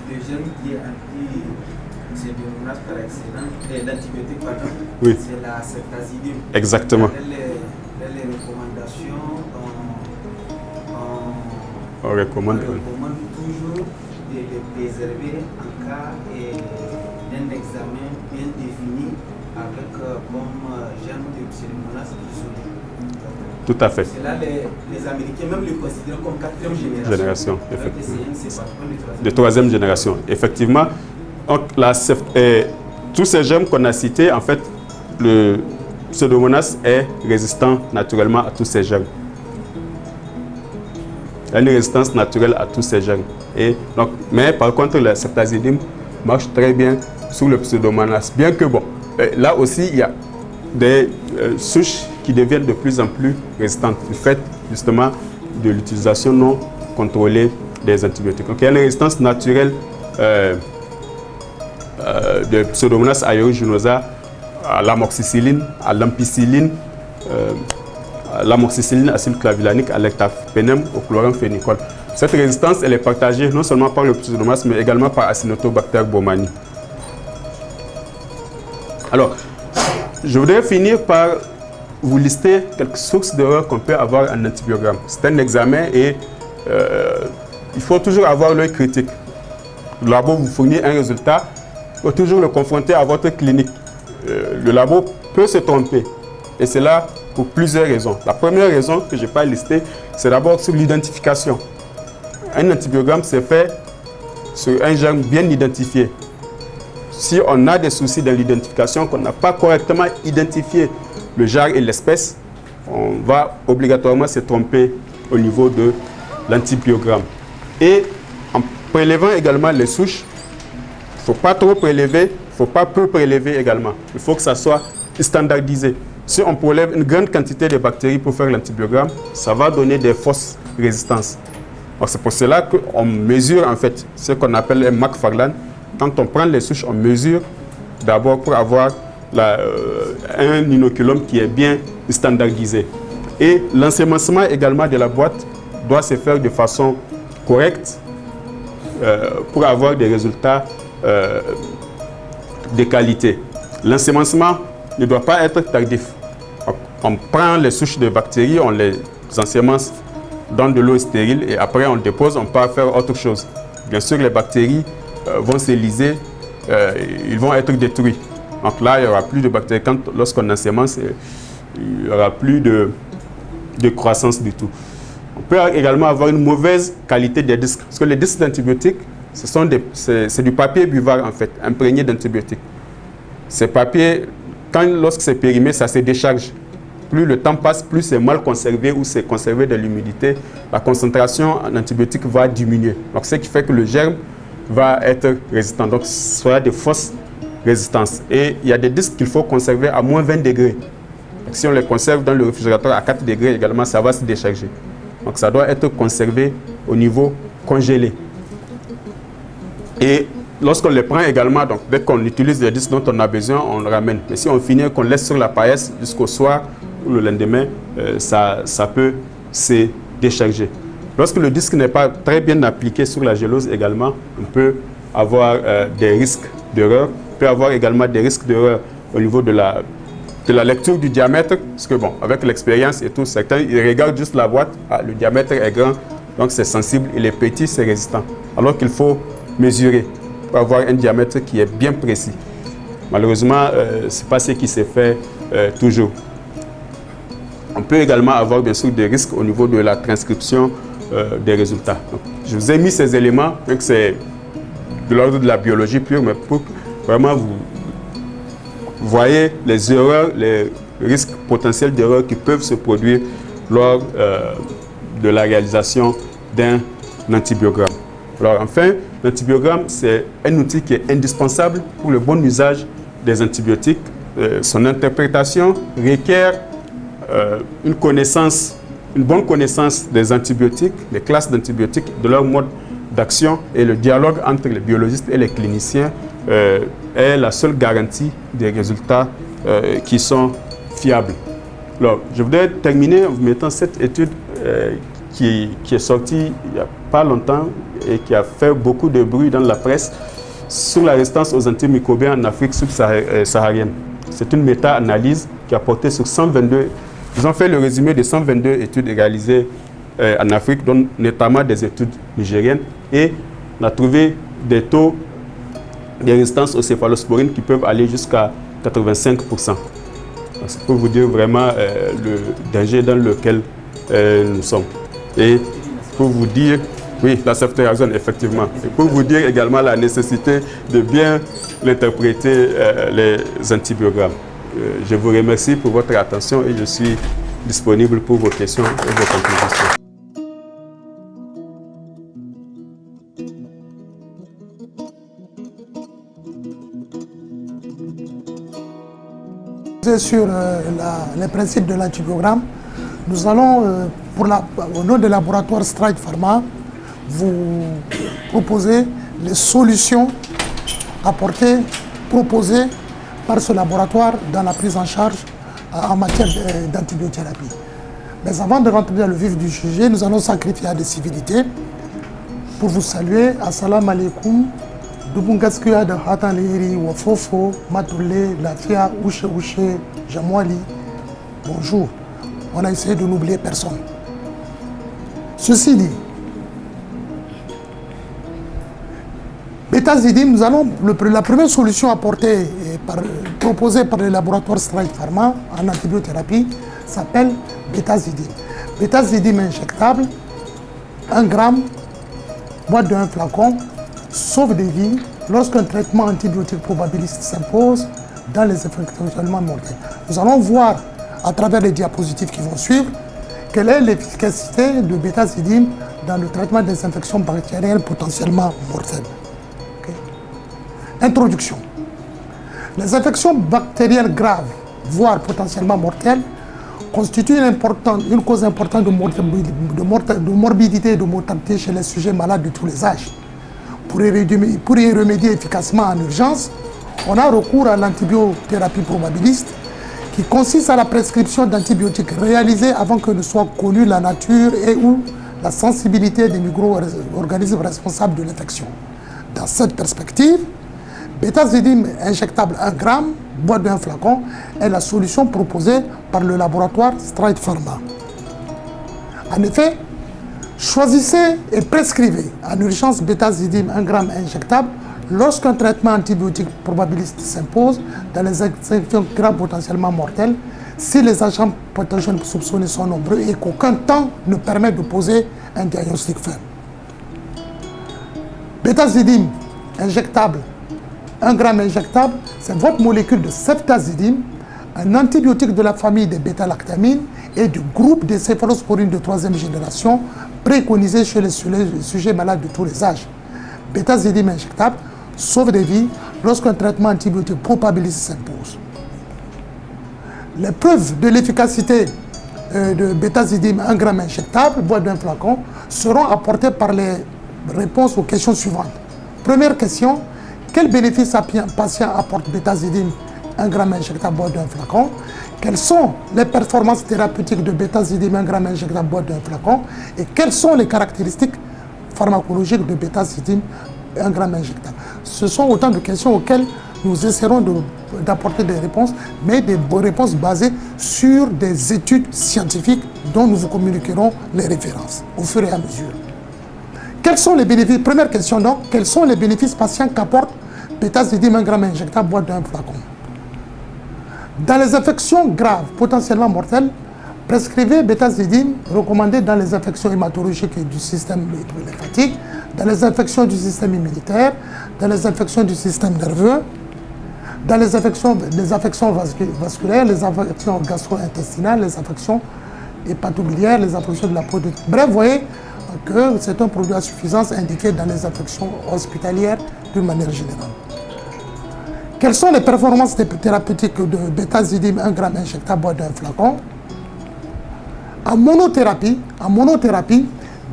Speaker 3: le germe qui est anti-pseudomonas par excellence, l'antibiotique, pardon,
Speaker 1: Oui.
Speaker 3: c'est la ceftazidime.
Speaker 1: Exactement.
Speaker 3: Dans les recommandations,
Speaker 1: On recommande
Speaker 3: toujours de les préserver en cas d'un examen bien défini avec comme germe de pseudomonas isolé.
Speaker 1: Tout à fait.
Speaker 3: C'est là les Américains même le considèrent comme 4e génération.
Speaker 1: De 3e génération. Effectivement, donc, tous ces germes qu'on a cités, en fait, le Pseudomonas est résistant naturellement à tous ces germes. Il y a une résistance naturelle à tous ces germes. Et donc, mais par contre, la ceftazidime marche très bien sur le Pseudomonas. Bien que, bon, là aussi, il y a des souches qui deviennent de plus en plus résistantes du fait justement de l'utilisation non contrôlée des antibiotiques. Donc il y a une résistance naturelle de Pseudomonas aeruginosa à l'amoxicilline, à l'ampicilline, à l'amoxicilline acylclavulanique, à l'hectapénème, au chloramphénicol. Cette résistance, elle est partagée non seulement par le Pseudomonas, mais également par Acinetobacter baumannii. Alors, je voudrais finir par vous lister quelques sources d'erreurs qu'on peut avoir en antibiogramme. C'est un examen et il faut toujours avoir l'œil critique. Le labo vous fournit un résultat, il faut toujours le confronter à votre clinique. Le labo peut se tromper et c'est là pour plusieurs raisons. La première raison que je n'ai pas listée, c'est d'abord sur l'identification. Un antibiogramme, c'est fait sur un germe bien identifié. Si on a des soucis dans l'identification, qu'on n'a pas correctement identifié le genre et l'espèce, on va obligatoirement se tromper au niveau de l'antibiogramme. Et en prélevant également les souches, il ne faut pas trop prélever, il ne faut pas peu prélever également. Il faut que ça soit standardisé. Si on prélève une grande quantité de bactéries pour faire l'antibiogramme, ça va donner des fausses résistances. C'est pour cela qu'on mesure en fait ce qu'on appelle un McFarlane. Quand on prend les souches, on mesure d'abord pour avoir un inoculum qui est bien standardisé. Et l'ensemencement également de la boîte doit se faire de façon correcte pour avoir des résultats de qualité. L'ensemencement ne doit pas être tardif. On prend les souches de bactéries, on les ensemence dans de l'eau stérile et après on dépose, on peut faire autre chose. Bien sûr, les bactéries vont se liser, ils vont être détruits. Donc là, il n'y aura plus de bactéries. Lorsqu'on ensemence, il n'y aura plus de croissance du tout. On peut également avoir une mauvaise qualité des disques. Parce que les disques d'antibiotiques, c'est du papier buvard en fait, imprégné d'antibiotiques. Ces papiers, lorsque c'est périmé, ça se décharge. Plus le temps passe, plus c'est mal conservé ou c'est conservé de l'humidité, la concentration en antibiotiques va diminuer. Donc, ce qui fait que le germe va être résistant. Donc, ce sera des fausses résistances. Et il y a des disques qu'il faut conserver à moins 20 degrés. Donc, si on les conserve dans le réfrigérateur à 4 degrés également, ça va se décharger. Donc, ça doit être conservé au niveau congelé. Et lorsqu'on les prend également, donc dès qu'on utilise les disques dont on a besoin, on le ramène. Mais si on finit qu'on laisse sur la paillasse jusqu'au soir ou le lendemain, ça peut se décharger. Lorsque le disque n'est pas très bien appliqué sur la gélose également, on peut avoir des risques d'erreur. On peut avoir également des risques d'erreur au niveau de la lecture du diamètre. Parce que bon, avec l'expérience et tout, certains ils regardent juste la boîte, le diamètre est grand, donc c'est sensible, il est petit, c'est résistant. Alors qu'il faut mesurer pour avoir un diamètre qui est bien précis. Malheureusement, ce n'est pas ce qui s'est fait toujours. On peut également avoir bien sûr des risques au niveau de la transcription des résultats. Donc, je vous ai mis ces éléments, même que c'est de l'ordre de la biologie pure, mais pour que vraiment vous voyez les erreurs, les risques potentiels d'erreurs qui peuvent se produire lors de la réalisation d'un antibiogramme. Alors enfin, l'antibiogramme, c'est un outil qui est indispensable pour le bon usage des antibiotiques. Son interprétation requiert une bonne connaissance des antibiotiques, des classes d'antibiotiques, de leur mode d'action, et le dialogue entre les biologistes et les cliniciens est la seule garantie des résultats qui sont fiables. Alors, je voudrais terminer en vous mettant cette étude qui est sortie il n'y a pas longtemps et qui a fait beaucoup de bruit dans la presse sur la résistance aux antimicrobiens en Afrique subsaharienne. C'est une méta-analyse qui a porté sur 122. Ils ont fait le résumé de 122 études réalisées en Afrique, dont notamment des études nigériennes, et on a trouvé des taux de résistance aux céphalosporines qui peuvent aller jusqu'à 85%. C'est pour vous dire vraiment le danger dans lequel nous sommes. Et pour vous dire, oui, la ceftriaxone, effectivement. Et pour vous dire également la nécessité de bien interpréter les antibiogrammes. Je vous remercie pour votre attention et je suis disponible pour vos questions et vos contributions.
Speaker 4: Sur les principes de l'antibiogramme, nous allons, au nom du laboratoire Stride Pharma, vous proposer les solutions proposées par ce laboratoire dans la prise en charge en matière d'antibiothérapie. Mais avant de rentrer dans le vif du sujet, nous allons sacrifier à des civilités pour vous saluer. Assalamu alaikum. Dubungaskuya de Hatan Liri, Wafofo, Matoulé, Lafia, Ouche Ouche, Jamwali. Bonjour. On a essayé de n'oublier personne. Ceci dit, Bétazidime, nous allons, la première solution proposée par le laboratoire Stride Pharma en antibiothérapie s'appelle Bétazidime. Bétazidime injectable, 1 gramme, boîte de 1 flacon, sauve des vies lorsqu'un traitement antibiotique probabiliste s'impose dans les infections mortelles. Nous allons voir à travers les diapositives qui vont suivre quelle est l'efficacité de bétazidime dans le traitement des infections bactériennes potentiellement mortelles. Okay. Introduction. Les infections bactériennes graves, voire potentiellement mortelles, constituent une cause importante de morbidité et de mortalité chez les sujets malades de tous les âges. Pour y remédier efficacement en urgence, on a recours à l'antibiothérapie probabiliste qui consiste à la prescription d'antibiotiques réalisés avant que ne soit connue la nature et ou la sensibilité des micro-organismes responsables de l'infection. Dans cette perspective, bétazidime injectable 1 gramme, boîte d'un flacon, est la solution proposée par le laboratoire Stride Pharma. En effet, choisissez et prescrivez en urgence bétazidime 1 gramme injectable lorsqu'un traitement antibiotique probabiliste s'impose dans les infections graves potentiellement mortelles, si les agents pathogènes soupçonnés sont nombreux et qu'aucun temps ne permet de poser un diagnostic ferme. Bétazidime injectable, 1 gramme injectable, c'est votre molécule de ceftazidime, un antibiotique de la famille des bêta-lactamines et du groupe des céphalosporines de 3e génération préconisé chez les sujets malades de tous les âges. Bétazidime injectable sauve des vies lorsqu'un traitement antibiotique probabiliste s'impose. Les preuves de l'efficacité de bétazidime 1 gramme injectable, boîte d'un flacon, seront apportées par les réponses aux questions suivantes. Première question, quel bénéfice à patient apporte bétazidime 1 gramme injectable, boîte d'un flacon? Quelles sont les performances thérapeutiques de bétazidime 1 gramme injectable, boîte d'un flacon? Et quelles sont les caractéristiques pharmacologiques de bétazidime 1 gramme injectable? Ce sont autant de questions auxquelles nous essaierons d'apporter des réponses, mais des réponses basées sur des études scientifiques dont nous vous communiquerons les références au fur et à mesure. Quels sont les bénéfices? Première question donc, quels sont les bénéfices patients qu'apporte bétazidime 1 gramme injectable, boîte d'un flacon. Dans les infections graves, potentiellement mortelles, prescrivez bétazidime recommandé dans les infections hématologiques du système lymphatique, dans les infections du système immunitaire, dans les infections du système nerveux, dans les affections vasculaires, les affections gastro-intestinales, les affections hépatobiliaires, les affections de la peau. Bref, vous voyez que c'est un produit à suffisance indiqué dans les affections hospitalières d'une manière générale. Quelles sont les performances thérapeutiques de bétazidime 1 gramme injectable boîte d'un flacon? En monothérapie,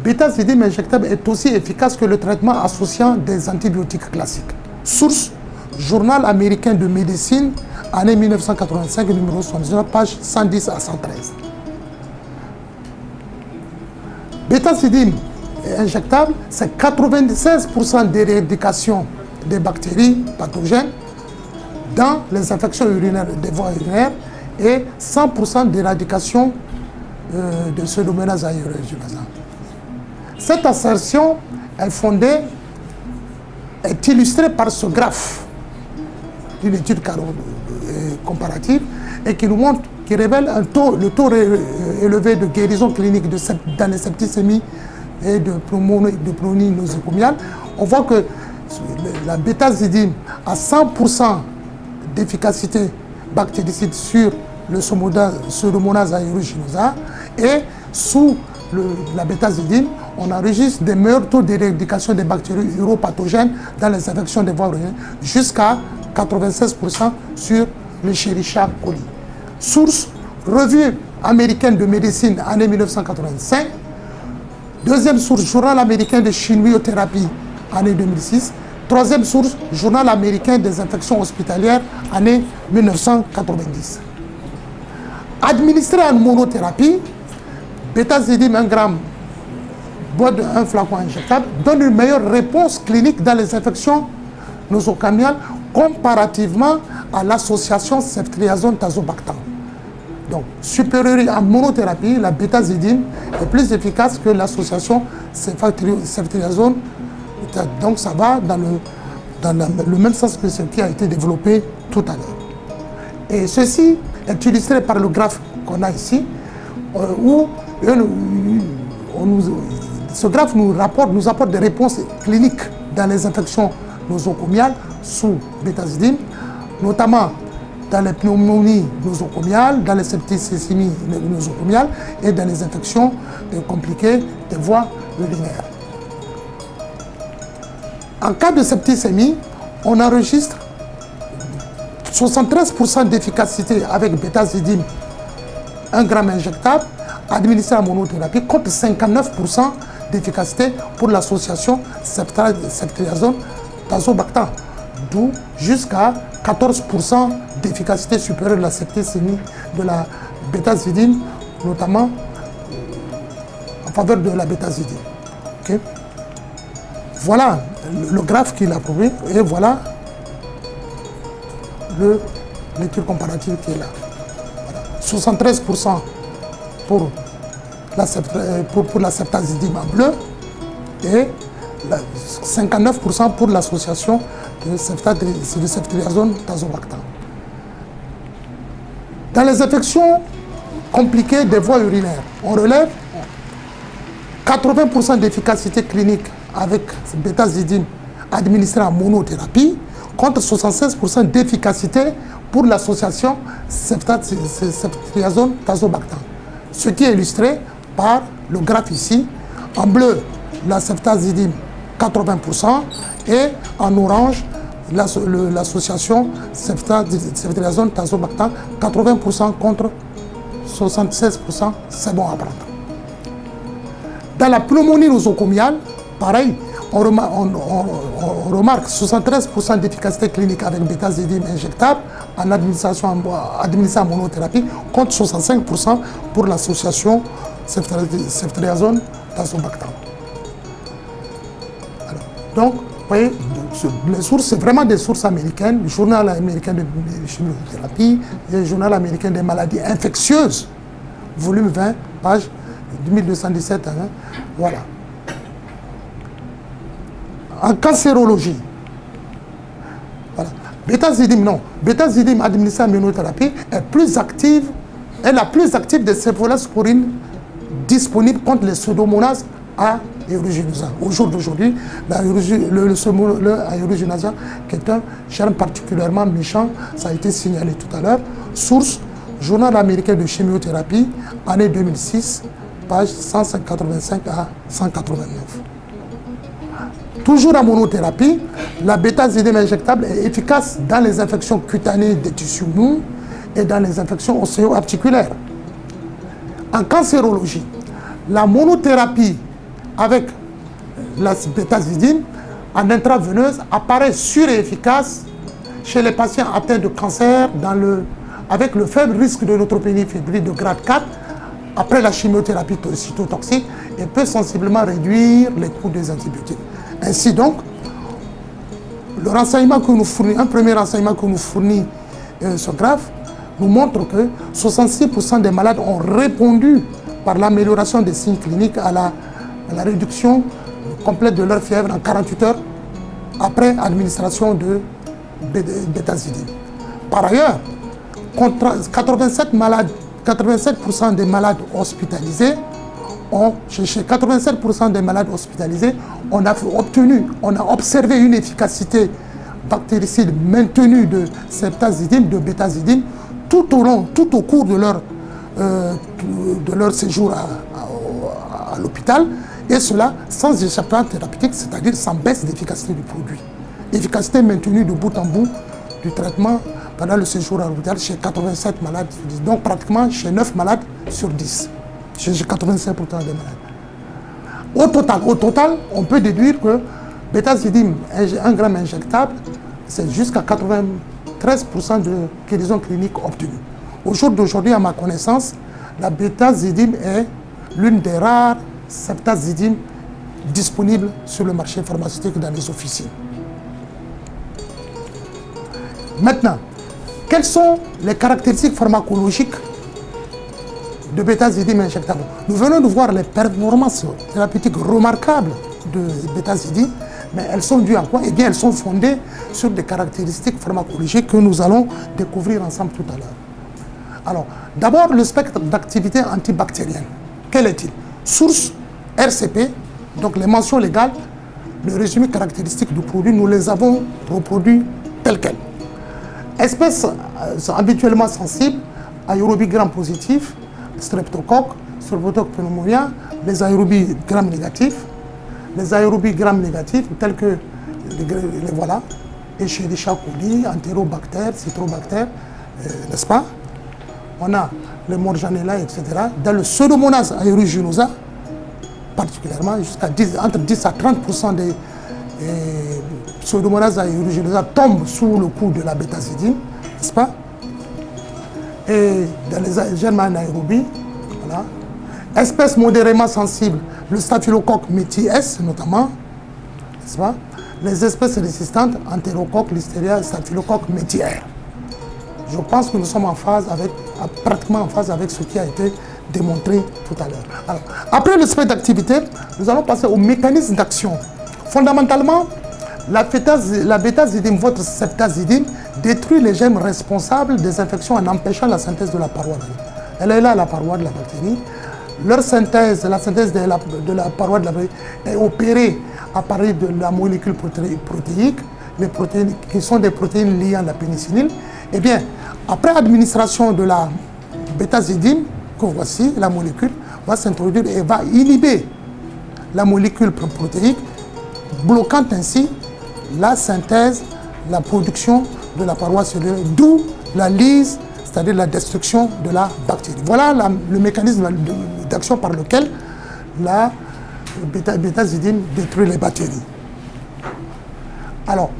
Speaker 4: bétazidime injectable est aussi efficace que le traitement associant des antibiotiques classiques. Source, Journal américain de médecine, année 1985, numéro 79, page 110 à 113. Bétazidime injectable, c'est 96% d'éradication des bactéries pathogènes dans les infections urinaires, des voies urinaires, et 100% d'éradication de Pseudomonas aeruginosa. Cette assertion est illustrée par ce graphe d'une étude comparative et qui nous montre, qui révèle le taux élevé de guérison clinique dans les septicémies et de pneumonie nosocomiale. On voit que la bétazidime a 100% d'efficacité bactéricide sur le Pseudomonas aeruginosa, et sous la bétazidime, on enregistre des meilleurs taux d'éradication des bactéries uropathogènes dans les infections des voies urinaires, jusqu'à 96% sur l'Escherichia coli. Source, Revue américaine de médecine, année 1985. Deuxième source, Journal américain de chimiothérapie, année 2006. Troisième source, Journal américain des infections hospitalières, année 1990. Administré en monothérapie, bétazidime 1 gramme, boîte d'un flacon injectable, donne une meilleure réponse clinique dans les infections nosocomiales comparativement à l'association ceftriaxone-tazobactam. Donc, supérieure en monothérapie, la bétazidime est plus efficace que l'association ceftriaxone. Donc, ça va dans le même sens que ce qui a été développé tout à l'heure. Et ceci est illustré par le graphe qu'on a ici, où ce graphe nous apporte des réponses cliniques dans les infections nosocomiales sous bétazidime, notamment dans les pneumonies nosocomiales, dans les septicémies nosocomiales et dans les infections compliquées des voies urinaires. En cas de septicémie, on enregistre 73% d'efficacité avec bétazidime 1 gramme injectable administré en monothérapie contre 59% d'efficacité pour l'association ceftriaxone-tazobactam, d'où jusqu'à 14% d'efficacité supérieure de la septicémie de la bétazidime, notamment en faveur de la bétazidime. Okay. Voilà le graphe qu'il a prouvé, et voilà l'étude comparative qui est là. Voilà. 73% pour la ceftazidime en bleu et 59% pour l'association de ceftriaxone-tazobactam. Dans les infections compliquées des voies urinaires, on relève 80% d'efficacité clinique avec bétazidime administré en monothérapie contre 76% d'efficacité pour l'association ceftriaxone-tazobactam. Ce qui est illustré par le graphe ici. En bleu, la ceftazidime 80% et en orange, l'association ceftriaxone-tazobactam 80% contre 76%, c'est bon à prendre. Dans la pneumonie nosocomiale, pareil, on remarque 73% d'efficacité clinique avec bétazidime injectable en administrée en monothérapie contre 65% pour l'association ceftriaxone-tazobactam. Donc, vous voyez, les sources, c'est vraiment des sources américaines, le Journal américain de chimiothérapie, le Journal américain des maladies infectieuses, volume 20, page 1217. Hein, voilà. En cancérologie, Bétazidime, non. Bétazidime administrée en immunothérapie est la plus active des céphalosporines disponibles contre les pseudomonas aeruginosa. Au jour d'aujourd'hui, l'aéruginosa, qui est un germe particulièrement méchant, ça a été signalé tout à l'heure. Source, Journal américain de chimiothérapie, année 2006, page 185 à 189. Toujours en monothérapie, la bétazidime injectable est efficace dans les infections cutanées des tissus mous et dans les infections ostéo-articulaires. En cancérologie, la monothérapie avec la bétazidime en intraveineuse apparaît sûre et efficace chez les patients atteints de cancer avec le faible risque de neutropénie fébrile de grade 4 après la chimiothérapie cytotoxique et peut sensiblement réduire les coûts des antibiotiques. Ainsi donc, le renseignement que nous fournit, un premier renseignement que nous fournit ce graphe nous montre que 66% des malades ont répondu par l'amélioration des signes cliniques à la réduction complète de leur fièvre en 48 heures après administration de bétazidime. Par ailleurs, 87% des malades hospitalisés chez 87% des malades hospitalisés, on a observé une efficacité bactéricide maintenue de ceftazidime, de bétazidime, tout au cours de leur séjour à l'hôpital, et cela sans échappement thérapeutique, c'est-à-dire sans baisse d'efficacité du produit. Efficacité maintenue de bout en bout du traitement pendant le séjour à l'hôpital chez 87 malades sur 10. Donc pratiquement chez 9 malades sur 10. Chez 85% des malades. Au total, on peut déduire que bétazidime, 1 gramme injectable, c'est jusqu'à 93% de guérison clinique obtenue. Au jour d'aujourd'hui, à ma connaissance, la bétazidime est l'une des rares ceftazidime disponibles sur le marché pharmaceutique dans les officines. Maintenant, quelles sont les caractéristiques pharmacologiques de bétazidime injectable? Nous venons de voir les performances thérapeutiques remarquables de bétazidime, mais elles sont dues à quoi? Eh bien, elles sont fondées sur des caractéristiques pharmacologiques que nous allons découvrir ensemble tout à l'heure. Alors, d'abord, le spectre d'activité antibactérienne. Quel est-il? Source, RCP, donc les mentions légales, le résumé caractéristique du produit, nous les avons reproduits tels quels. Espèces habituellement sensibles, aérobie gram positif, streptocoque pneumonia, les aérobies gram négatifs. Les aérobies gram négatifs, tels que les voilà, Escherichia coli, Enterobacter, Citrobacter, n'est-ce pas? On a les Morganella, etc. Dans le Pseudomonas aeruginosa, particulièrement, entre 10 à 30% des Pseudomonas aeruginosa tombent sous le coup de la bétazidime, n'est-ce pas? Et dans les germes anaérobies, voilà. Espèces modérément sensibles, le Staphylocoque métis notamment, n'est-ce pas? Les espèces résistantes, Enterocoque, Listeria, Staphylocoque métiaire. Je pense que nous sommes pratiquement en phase avec ce qui a été démontré tout à l'heure. Alors, après le spectre d'activité, nous allons passer au mécanisme d'action. Fondamentalement, la bétazidime, votre ceftazidime, détruit les germes responsables des infections en empêchant la synthèse de la paroi. Elle est là, la paroi de la bactérie. Leur synthèse, la synthèse de la paroi de la bactérie est opérée à partir de la molécule protéique, les protéines qui sont des protéines liées à la pénicilline. Eh bien, après administration de la bétazidime, que voici, la molécule va s'introduire et va inhiber la molécule protéique, bloquant ainsi la synthèse, la production de la paroi cellulaire, d'où la lyse, c'est-à-dire la destruction de la bactérie. Voilà le mécanisme d'action par lequel la bétazidime détruit les bactéries. Alors,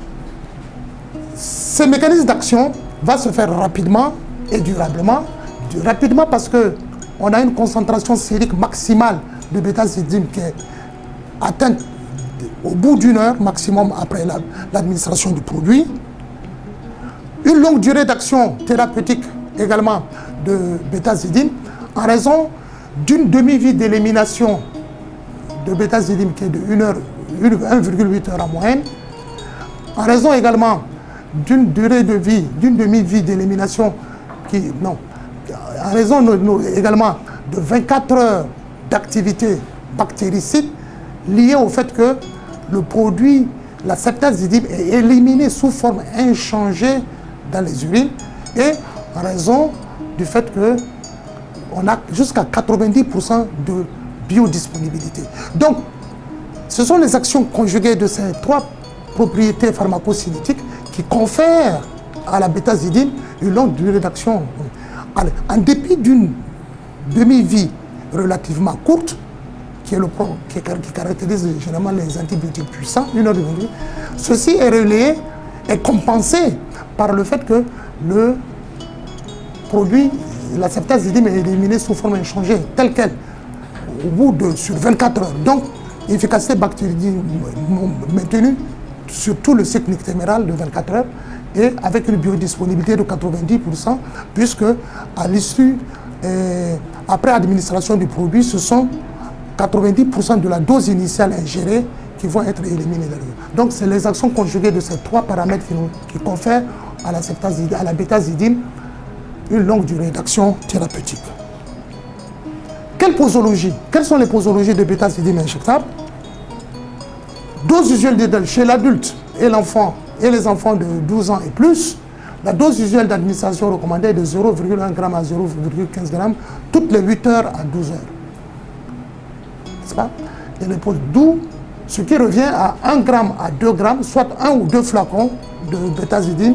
Speaker 4: ce mécanisme d'action va se faire rapidement et durablement. Rapidement parce qu'on a une concentration sérique maximale de bétazidime qui est atteinte au bout d'une heure maximum après l'administration du produit. Une longue durée d'action thérapeutique également de bétazidime en raison d'une demi-vie d'élimination de bétazidime qui est de 1,8 heure en moyenne, en raison également d'une durée de vie, d'une demi-vie d'élimination qui, non, en raison également de 24 heures d'activité bactéricide liée au fait que le produit, la ceftazidime, est éliminé sous forme inchangée dans les urines et en raison du fait que on a jusqu'à 90% de biodisponibilité. Donc, ce sont les actions conjuguées de ces trois propriétés pharmacocinétiques qui confèrent à la bétazidime une longue durée d'action. En dépit d'une demi-vie relativement courte, qui caractérise généralement les antibiotiques puissants, une heure de vie, ceci est relayé et compensé par le fait que le produit, la ceftazidime, est éliminé sous forme inchangée, telle qu'elle, au bout de sur 24 heures. Donc, efficacité bactérienne maintenue sur tout le cycle nictéméral de 24 heures et avec une biodisponibilité de 90%, puisque à l'issue, après administration du produit, ce sont 90% de la dose initiale ingérée qui vont être éliminées. Donc, c'est les actions conjuguées de ces trois paramètres qui confèrent à la bétazidime une longue durée d'action thérapeutique. Quelle posologie? Quelles sont les posologies de bétazidime injectable? Dose usuelle chez l'adulte et l'enfant et les enfants de 12 ans et plus, la dose usuelle d'administration recommandée est de 0,1 g à 0,15 g toutes les 8 heures à 12 heures. N'est-ce pas? D'où ce qui revient à 1 g à 2 g, soit 1 ou 2 flacons de bétazidime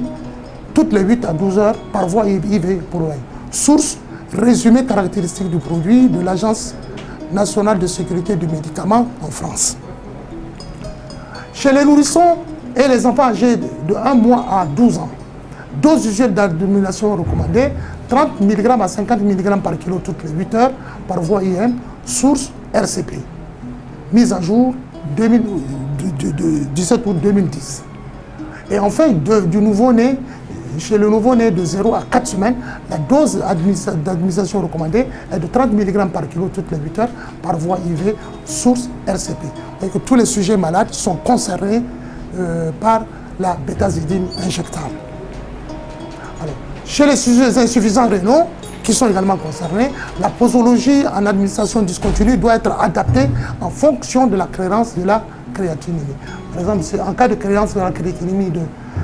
Speaker 4: toutes les 8 à 12 heures par voie IV pour l'œil. Source, résumé caractéristique du produit de l'Agence nationale de sécurité du médicament en France. Chez les nourrissons et les enfants âgés de 1 mois à 12 ans, dose usuelle d'administration recommandée, 30 mg à 50 mg par kilo toutes les 8 heures par voie IM, source RCP. Mise à jour 17 août 2010. Et enfin, du nouveau-né, chez le nouveau-né de 0 à 4 semaines, la dose d'administration recommandée est de 30 mg par kilo toutes les 8 heures par voie IV, source RCP. Et que tous les sujets malades sont concernés par la bétazidime injectable. Alors, chez les sujets insuffisants rénaux, qui sont également concernés, la posologie en administration discontinue doit être adaptée en fonction de la créance de la créatinémie. Par exemple, en cas de créance de la créatinémie de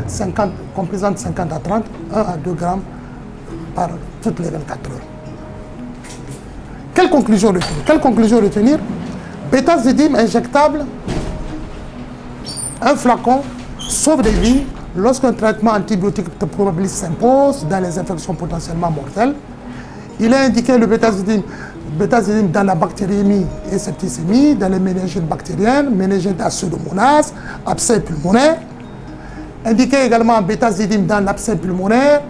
Speaker 4: 50, composante 50 à 30, 1 à 2 grammes par toutes les 24 heures. Quelle conclusion retenir? Quelle conclusion retenir? Bétazidime injectable, un flacon sauve des vies lorsqu'un traitement antibiotique probabiliste s'impose dans les infections potentiellement mortelles. Il est indiqué le bétazidime dans la bactériémie et septicémie, dans les méningites bactériennes, méningite à pseudomonase, abcès pulmonaire. Indiqué également bétazidime dans l'abcès pulmonaire,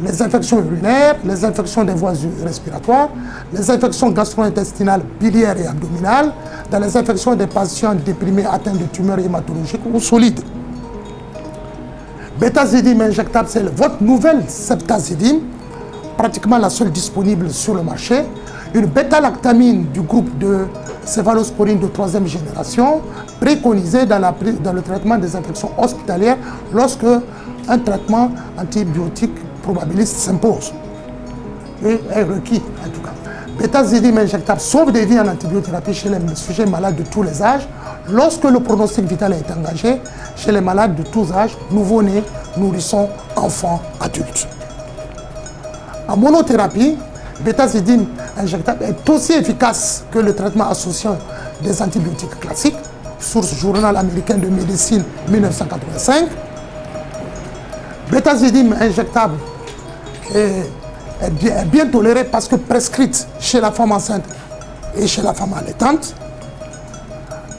Speaker 4: les infections urinaires, les infections des voies respiratoires, les infections gastro-intestinales, biliaires et abdominales, dans les infections des patients déprimés atteints de tumeurs hématologiques ou solides. Bétazidime injectable, c'est votre nouvelle ceftazidime, pratiquement la seule disponible sur le marché. Une bêta-lactamine du groupe de céphalosporine de 3e génération, préconisée dans le traitement des infections hospitalières lorsque un traitement antibiotique probabiliste s'impose et est requis en tout cas. Bétazidime injectable sauve des vies en antibiothérapie chez les sujets malades de tous les âges lorsque le pronostic vital est engagé chez les malades de tous âges, nouveau-nés, nourrissons, enfants, adultes. En monothérapie, bétazidime injectable est aussi efficace que le traitement associé des antibiotiques classiques, source Journal américain de médecine 1985. Bétazidime injectable est bien tolérée parce que prescrite chez la femme enceinte et chez la femme allaitante.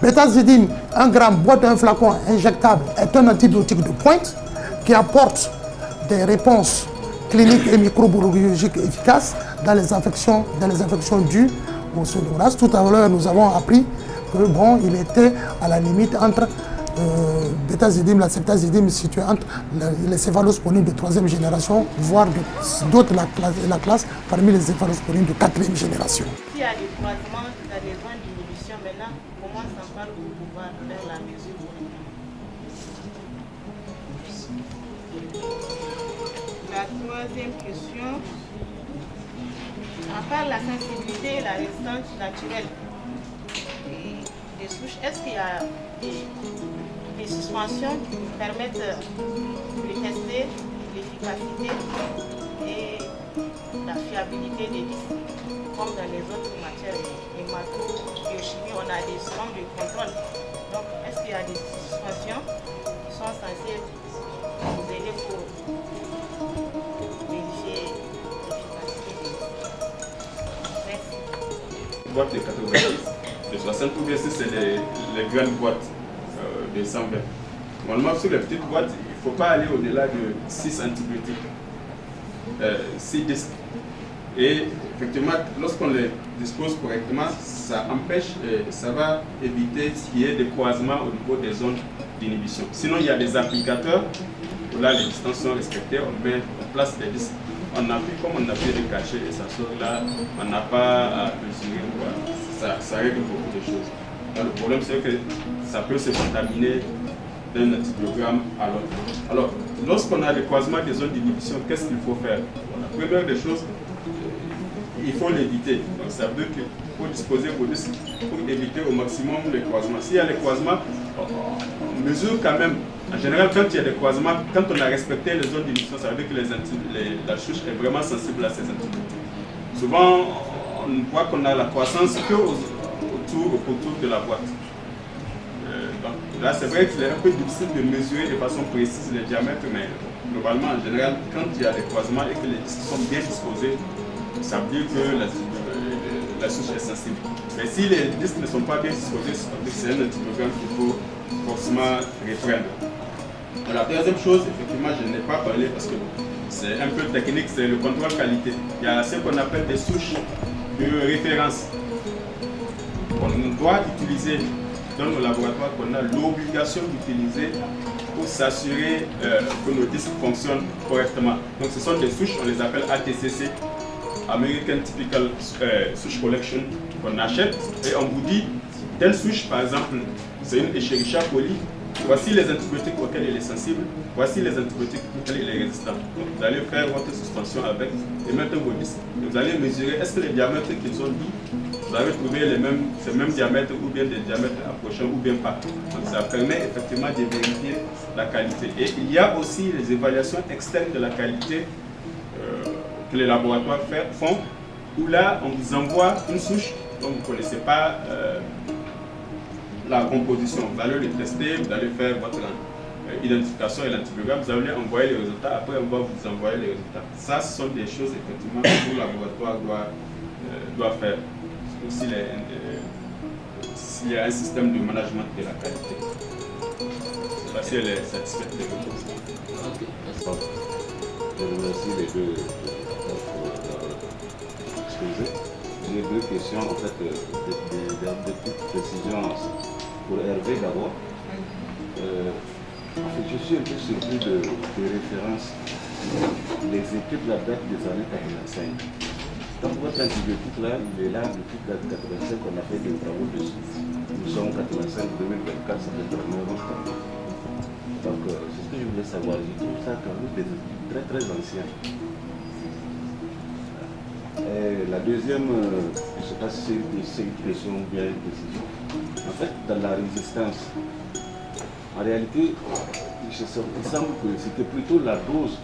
Speaker 4: Bétazidime, 1 gramme, boîte d'un flacon injectable, est un antibiotique de pointe qui apporte des réponses cliniques et microbiologiques efficaces dans les infections dues au pseudomonase. Tout à l'heure, nous avons appris que bon, il était à la limite entre bétazidime, la ceftazidime située entre les céphalosporines de 3e génération, voire d'autres la classe parmi les céphalosporines de 4e génération.
Speaker 5: S'il y a des croisements, il y a des points d'inhibition maintenant, comment ça parle pour pouvoir faire la mesure? troisième question. À part la sensibilité et la résistance naturelle des souches, est-ce qu'il y a des suspensions qui vous permettent de tester l'efficacité et la fiabilité des disques? Comme dans les autres matières hémato-biochimie, on a des formes de contrôle. Donc, est-ce qu'il y a des suspensions qui sont censées vous aider pour vérifier l'efficacité des disques? Merci.
Speaker 1: Boîte de 90, de 60 ou bien si c'est les grandes boîtes de 120. Normalement, sur les petites boîtes, il ne faut pas aller au-delà de 6 antibiotiques, 6 disques. Et effectivement, lorsqu'on les dispose correctement, ça empêche, ça va éviter qu'il y ait des croisements au niveau des zones d'inhibition. Sinon, il y a des applicateurs, où là les distances sont respectées, on place des disques, on appuie comme on appuie des cachets et ça sort là, on n'a pas à mesurer, ça règle beaucoup de choses. Là, le problème c'est que ça peut se contaminer d'un antibiogramme à l'autre. Alors, lorsqu'on a des croisements des zones d'inhibition, qu'est-ce qu'il faut faire? La première des choses, il faut l'éviter. Donc ça veut dire qu'il faut disposer vos disques pour éviter au maximum les croisements. S'il y a les croisements, on mesure quand même. En général, quand il y a des croisements, quand on a respecté les zones d'inhibition, ça veut dire que la souche est vraiment sensible à ces antibiotiques. Souvent, on voit qu'on a la croissance que autour de la boîte. Donc là, c'est vrai qu'il est un peu difficile de mesurer de façon précise les diamètres, mais globalement, en général, quand il y a des croisements et que les disques sont bien disposés, ça veut dire que la souche est sensible. Mais si les disques ne sont pas bien disposés, c'est un antibiogramme qu'il faut forcément réfréner. La deuxième chose, effectivement, je n'ai pas parlé parce que c'est un peu technique, c'est le contrôle qualité. Il y a ce qu'on appelle des souches de référence. On doit utiliser dans nos laboratoires, qu'on a l'obligation d'utiliser pour s'assurer que nos disques fonctionnent correctement. Donc ce sont des souches, on les appelle ATCC, American Typical Souche Collection, qu'on achète et on vous dit, telle souche par exemple, c'est une Escherichia coli, voici les antibiotiques auxquels il est sensible, voici les antibiotiques auxquels il est résistant. Donc vous allez faire votre suspension avec et mettre vos disques. Et vous allez mesurer, est-ce que les diamètres qu'ils ont dit, vous avez trouvé ces mêmes diamètres ou bien des diamètres approchants ou bien pas. Donc ça permet effectivement de vérifier la qualité. Et il y a aussi les évaluations externes de la qualité que les laboratoires font, où là on vous envoie une souche dont vous ne connaissez pas la composition. Vous allez les tester, vous allez faire votre identification et l'antibiogramme, vous allez envoyer les résultats, après on va vous envoyer les résultats. Ça, ce sont des choses effectivement que le laboratoire doit faire. S'il y a un système de management de la qualité. Je ne sais pas si elle est satisfaite des réponses.
Speaker 6: Je remercie les deux exposés. J'ai deux questions, en fait, de petites précisions pour Hervé d'abord. En fait, je suis un peu surpris des références. Les études la date des années 85. Donc votre antibiotique là, il est là depuis 1985 qu'on a fait des travaux dessus. Nous sommes en 85, 2024, ça fait vraiment longtemps. Donc c'est ce que je voulais savoir. Je trouve ça quand même des études très très anciennes. Et la deuxième, je ne sais pas si c'est une question ou bien une décision. En fait, dans la résistance, en réalité, il semble que c'était plutôt la dose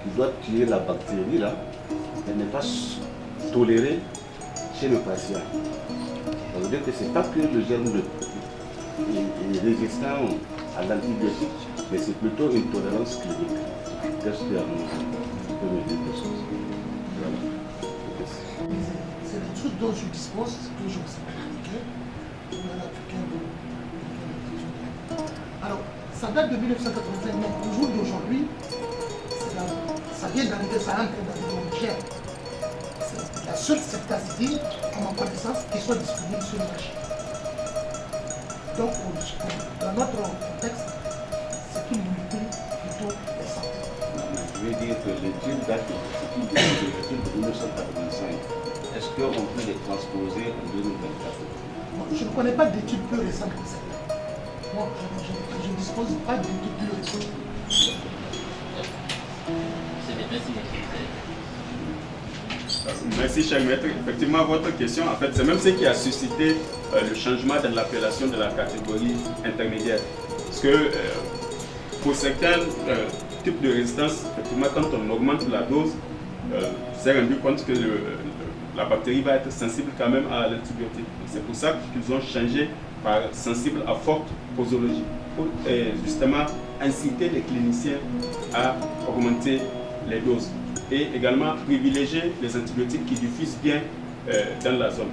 Speaker 6: qui doit tuer la bactérie là. Elle n'est pas tolérée chez le patient. Ça veut dire que ce n'est pas que le germe est résistant à l'antibiotique, mais c'est plutôt une tolérance clinique. Qu'est-ce que tu peux me dire de ça? Voilà.
Speaker 4: C'est des trucs dont je dispose, que je vous ai expliqué. Alors, ça date de 1985, mais au jour d'aujourd'hui, ça vient d'arriver, ça entre dans les Niger. C'est la seule septacide, à ma connaissance, qui soit disponible sur le marché. Donc, dans notre contexte, c'est une molécule plutôt récente.
Speaker 6: Je veux dire que l'étude date de 1985. Est-ce qu'on peut les transposer en 2024?
Speaker 4: Je ne connais pas d'études plus récentes que ça. Moi, je ne dispose pas d'études plus récentes.
Speaker 2: C'est bien. Merci.
Speaker 1: Merci, cher maître. Effectivement, votre question, en fait, c'est même ce qui a suscité le changement dans l'appellation de la catégorie intermédiaire. Parce que pour certains types de résistance, effectivement, quand on augmente la dose, s'est rendu compte que la bactérie va être sensible quand même à l'antibiotique. C'est pour ça qu'ils ont changé par sensible à forte posologie, pour justement inciter les cliniciens à augmenter les doses et également privilégier les antibiotiques qui diffusent bien dans la zone.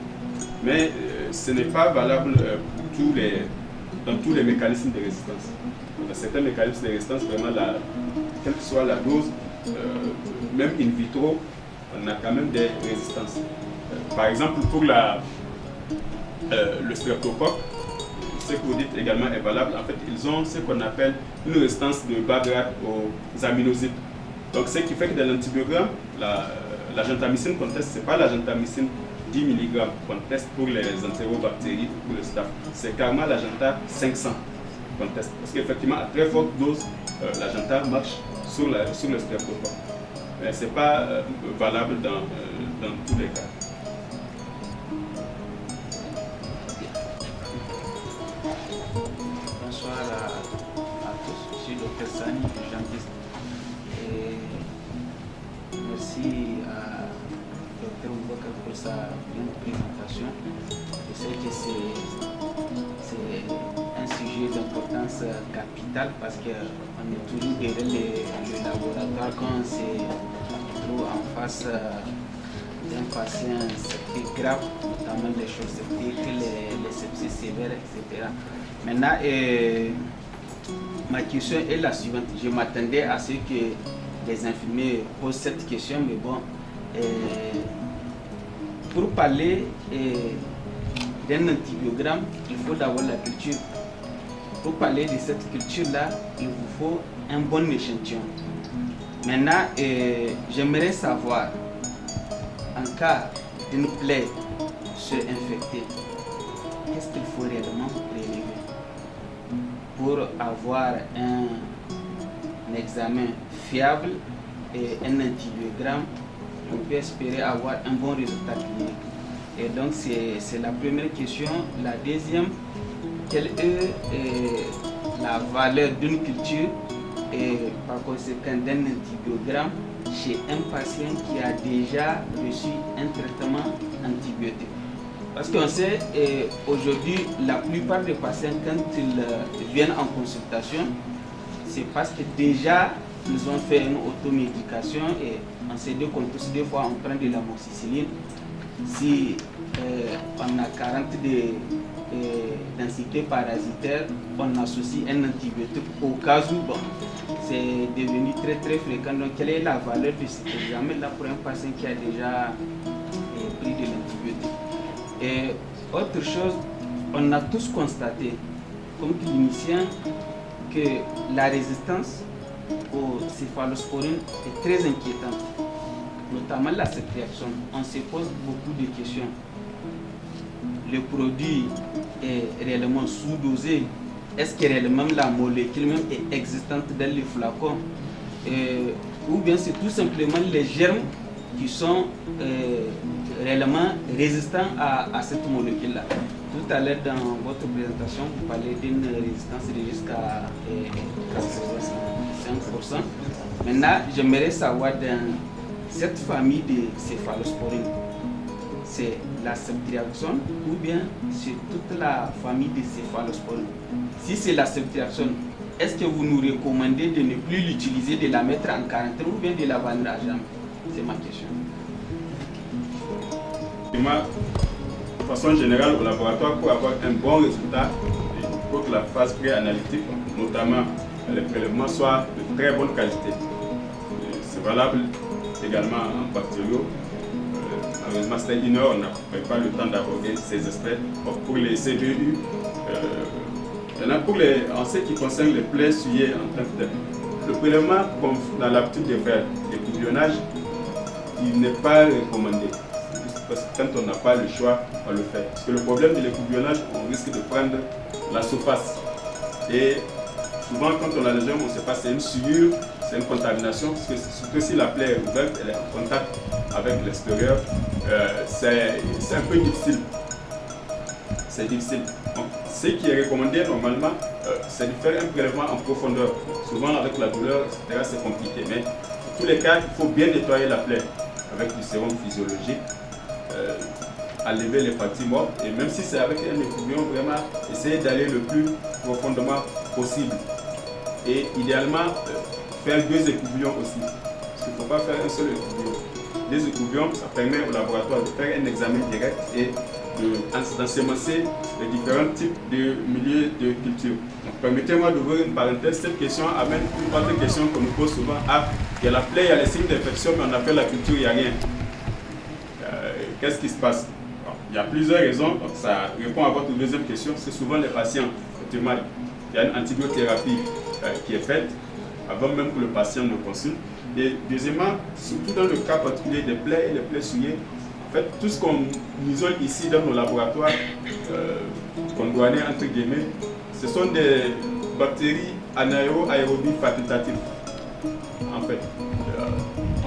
Speaker 1: Mais ce n'est pas valable dans tous les mécanismes de résistance. Dans certains mécanismes de résistance, vraiment, quelle que soit la dose, même in vitro, on a quand même des résistances. Par exemple, pour le streptocoque, ce que vous dites également est valable. En fait, ils ont ce qu'on appelle une résistance de bas grade aux aminosides. Donc, ce qui fait que dans l'antibiogramme, la gentamicine qu'on teste, ce n'est pas la gentamicine 10 mg qu'on teste pour les entérobactéries, pour le staph. C'est carrément la genta 500 qu'on teste. Parce qu'effectivement, à très forte dose, la genta marche sur le streptocoque. Mais ce n'est pas valable dans tous les cas.
Speaker 3: Bonsoir à tous, je suis le Dr Sani, urgentiste. Et merci à Dr Mbokar pour sa bonne présentation. Je sais que c'est un sujet d'importance capitale parce qu'on est toujours derrière le laboratoire quand c'est trop en face d'un patient septique grave, notamment les choses septiques, les sepsis sévères, etc. Maintenant, ma question est la suivante. Je m'attendais à ce que les infirmiers posent cette question, mais bon, pour parler d'un antibiogramme, il faut d'abord la culture. Pour parler de cette culture-là, il vous faut un bon échantillon. Maintenant, j'aimerais savoir, en cas d'une plaie se infectée, qu'est-ce qu'il faut réellement prélever pour avoir un examen fiable et un antibiogramme, on peut espérer avoir un bon résultat clinique. Et donc c'est la première question. La deuxième, quelle est la valeur d'une culture et par conséquent d'un antibiogramme chez un patient qui a déjà reçu un traitement antibiotique? Parce qu'on sait, aujourd'hui, la plupart des patients, quand ils viennent en consultation, c'est parce que déjà, ils ont fait une automédication et on sait qu'on tous des fois, on prend de l'amoxicilline. Si on a 40 densité parasitaire, on associe un antibiotique au cas où, bon, c'est devenu très très fréquent. Donc, quelle est la valeur de cet examen-là pour un patient qui a déjà pris de l'antibiotique? Et autre chose, on a tous constaté, comme cliniciens, que la résistance aux céphalosporines est très inquiétante, notamment la cétriaxone. On se pose beaucoup de questions. Le produit est réellement sous-dosé? Est-ce que réellement la molécule même est existante dans les flacons? Ou bien c'est tout simplement les germes qui sont réellement résistants à cette molécule-là? Tout à l'heure dans votre présentation, vous parlez d'une résistance de jusqu'à 5%. Maintenant, j'aimerais savoir dans cette famille de céphalosporines, c'est la ceftriaxone ou bien c'est toute la famille de céphalosporines? Si c'est la ceftriaxone, est-ce que vous nous recommandez de ne plus l'utiliser, de la mettre en quarantaine ou bien de la vendre à jamais? C'est ma question.
Speaker 1: De façon générale, au laboratoire, pour avoir un bon résultat, il faut que la phase pré-analytique, notamment les prélèvements, soient de très bonne qualité. C'est valable également en bactériaux. Malheureusement, c'était une heure, on n'a pas le temps d'aborder ces aspects. Pour les CBU, en ce qui concerne les plaies essuyées en tant que tel, le prélèvement, comme dans l'habitude de faire l'écouvillonnage, il n'est pas recommandé. Parce que quand on n'a pas le choix, on le fait. Parce que le problème de l'écouvillonnage, on risque de prendre la surface. Et souvent, quand on a les germes, on ne sait pas, c'est une souillure c'est une contamination, parce que surtout si la plaie est ouverte, elle est en contact avec l'extérieur, c'est un peu difficile. C'est difficile. Donc, ce qui est recommandé normalement, c'est de faire un prélèvement en profondeur. Souvent avec la douleur, etc., c'est compliqué. Mais dans tous les cas, il faut bien nettoyer la plaie avec du sérum physiologique, enlever les parties mortes. Et même si c'est avec un écouvillon, vraiment essayer d'aller le plus profondément possible. Et idéalement, faire 2 écouvillons aussi. Parce qu'il ne faut pas faire un seul écouvillon. 2 écouvillons, ça permet au laboratoire de faire un examen direct et d'ensemencer les différents types de milieux de culture. Permettez-moi d'ouvrir une parenthèse. Cette question amène une autre question qu'on nous pose souvent. Ah, il y a la plaie, il y a les signes d'infection, mais on a fait la culture, il n'y a rien. Qu'est-ce qui se passe? Bon, il y a plusieurs raisons. Donc ça répond à votre deuxième question. C'est souvent les patients. Effectivement, il y a une antibiothérapie qui est faite avant même que le patient ne consulte. Et deuxièmement, surtout dans le cas particulier des plaies et les plaies souillées, en fait, tout ce qu'on isole ici dans nos laboratoires, qu'on doit aller entre guillemets, ce sont des bactéries anaéro-aérobies facultatives. En fait,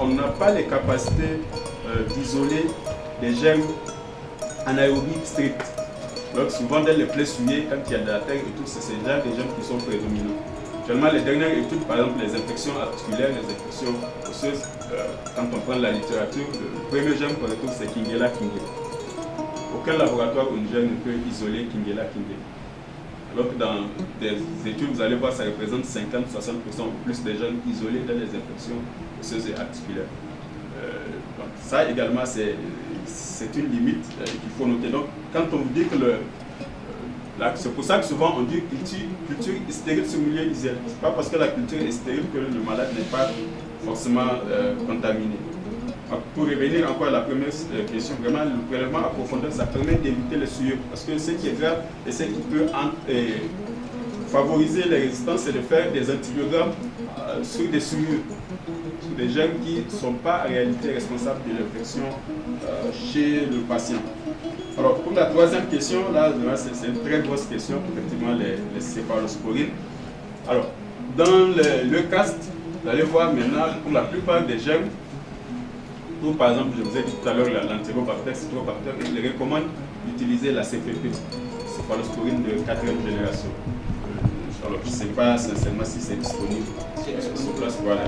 Speaker 1: on n'a pas les capacités d'isoler des germes anaérobies stricts. Donc souvent dans les plaies souillées, quand il y a de la terre et tout, c'est ces genres de germes qui sont prédominants. Actuellement, les dernières études, par exemple les infections articulaires, les infections osseuses, quand on prend la littérature, le premier germe qu'on retrouve c'est Kingella kingei. Aucun laboratoire au Niger ne peut isoler Kingella kingei. Alors que dans des études, vous allez voir, ça représente 50-60% ou plus des germes isolés dans les infections osseuses et articulaires. Donc ça également, c'est une limite qu'il faut noter. Donc quand on vous dit que c'est pour ça que souvent on dit culture stérile sur milieu hygiène. Ce n'est pas parce que la culture est stérile que le malade n'est pas forcément contaminé. Donc, pour revenir encore à la première question, vraiment le prélèvement à profondeur, ça permet d'éviter les souillures. Parce que ce qui est grave et ce qui peut favoriser les résistances, c'est de faire des antibiogrammes sur des souillures, sur des germes qui ne sont pas en réalité responsables de l'infection chez le patient. Alors, pour la troisième question, là, c'est une très grosse question, effectivement, les céphalosporines. Alors, dans le CAST, vous allez voir maintenant, pour la plupart des germes, pour, par exemple, je vous ai dit tout à l'heure, l'Enterobacter, Citrobacter, il recommande d'utiliser la CPP, céphalosporine de 4e génération. Alors, je ne sais pas sincèrement si c'est disponible sur place. Voilà.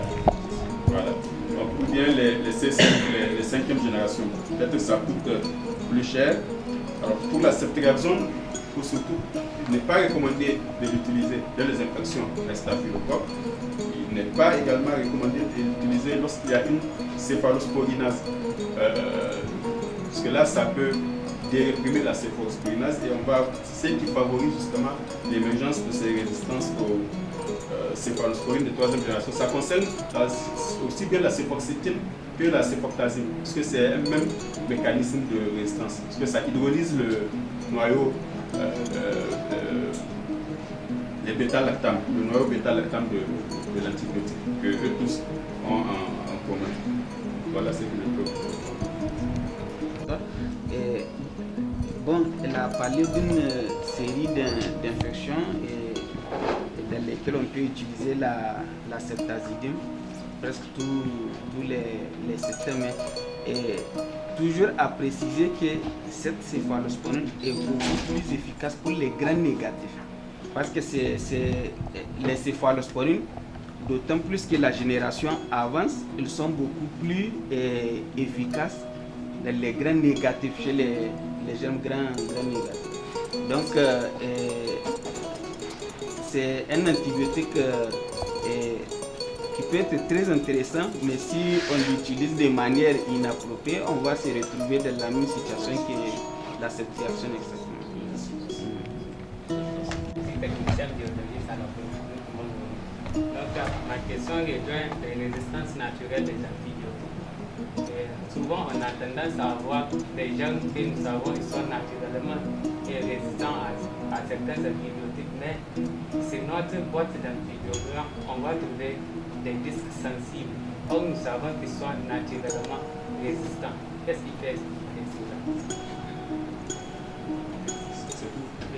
Speaker 1: Donc, ou bien les C5, les 5e génération. Peut-être que ça coûte plus cher. Alors, pour la ceftriaxone, pour surtout, il n'est pas recommandé de l'utiliser dans les infections à staphylocoque. Il n'est pas également recommandé de l'utiliser lorsqu'il y a une céphalosporinase. Parce que là, ça peut déréprimer la céphalosporinase et c'est ce qui favorise justement l'émergence de ces résistances aux céphalosporines de 3e génération. Ça concerne aussi bien la céfoxétine que la céfoxazine, parce que c'est un même mécanisme de résistance, parce que ça hydrolyse le noyau, les bêta-lactames, le noyau bêta-lactame de l'antibiotique, que eux tous ont en commun. Voilà ce que je peux.
Speaker 3: Bon, elle a parlé d'une série d'infections dans lesquelles on peut utiliser la ceftazidime, presque tous les systèmes. Et toujours à préciser que cette céphalosporine est beaucoup plus efficace pour les grands négatifs. Parce que c'est les céphalosporines, d'autant plus que la génération avance, ils sont beaucoup plus efficaces dans les grands négatifs, chez les germes grands négatifs. Donc, c'est un antibiotique qui peut être très intéressant, mais si on l'utilise de manière inappropriée, on va se retrouver dans la même situation que la ceftriaxone exactement.
Speaker 7: Donc, ma question rejoint les résistances naturelles des antibiotiques. Et souvent, on a tendance à avoir des gens que nous savons ils sont naturellement résistants à certains antibiotiques, mais sur notre boîte d'antibiogramme, on va trouver des disques sensibles. Or, nous savons qu'ils sont naturellement résistants. Qu'est-ce qui peut expliquer cela?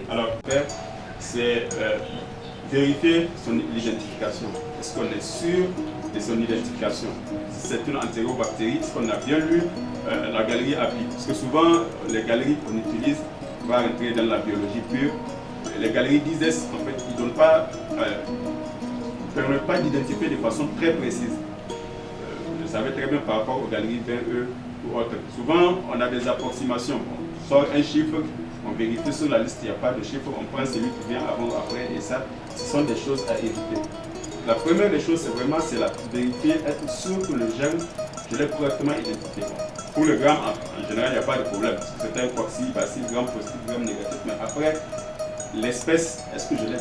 Speaker 1: Alors, il vérifier l'identification. Est-ce qu'on est sûr de son identification? Si c'est une entérobactérie, est-ce qu'on a bien lu la galerie API? Parce que souvent, les galeries qu'on utilise, on va rentrer dans la biologie pure. Les galeries d'ISES, en fait, ils ne permettent pas d'identifier de façon très précise. Vous le savez très bien par rapport aux galeries 20E ou autres. Souvent, on a des approximations. On sort un chiffre, on vérifie sur la liste, il n'y a pas de chiffre, on prend celui qui vient avant ou après, et ça, ce sont des choses à éviter. La première des choses, c'est vraiment vérifier, être sûr que le gène, je l'ai correctement identifié. Pour le gramme, en général, il n'y a pas de problème. C'est un proxy, bacille, gramme positif, gramme négatif. Mais après, l'espèce, est-ce que je l'ai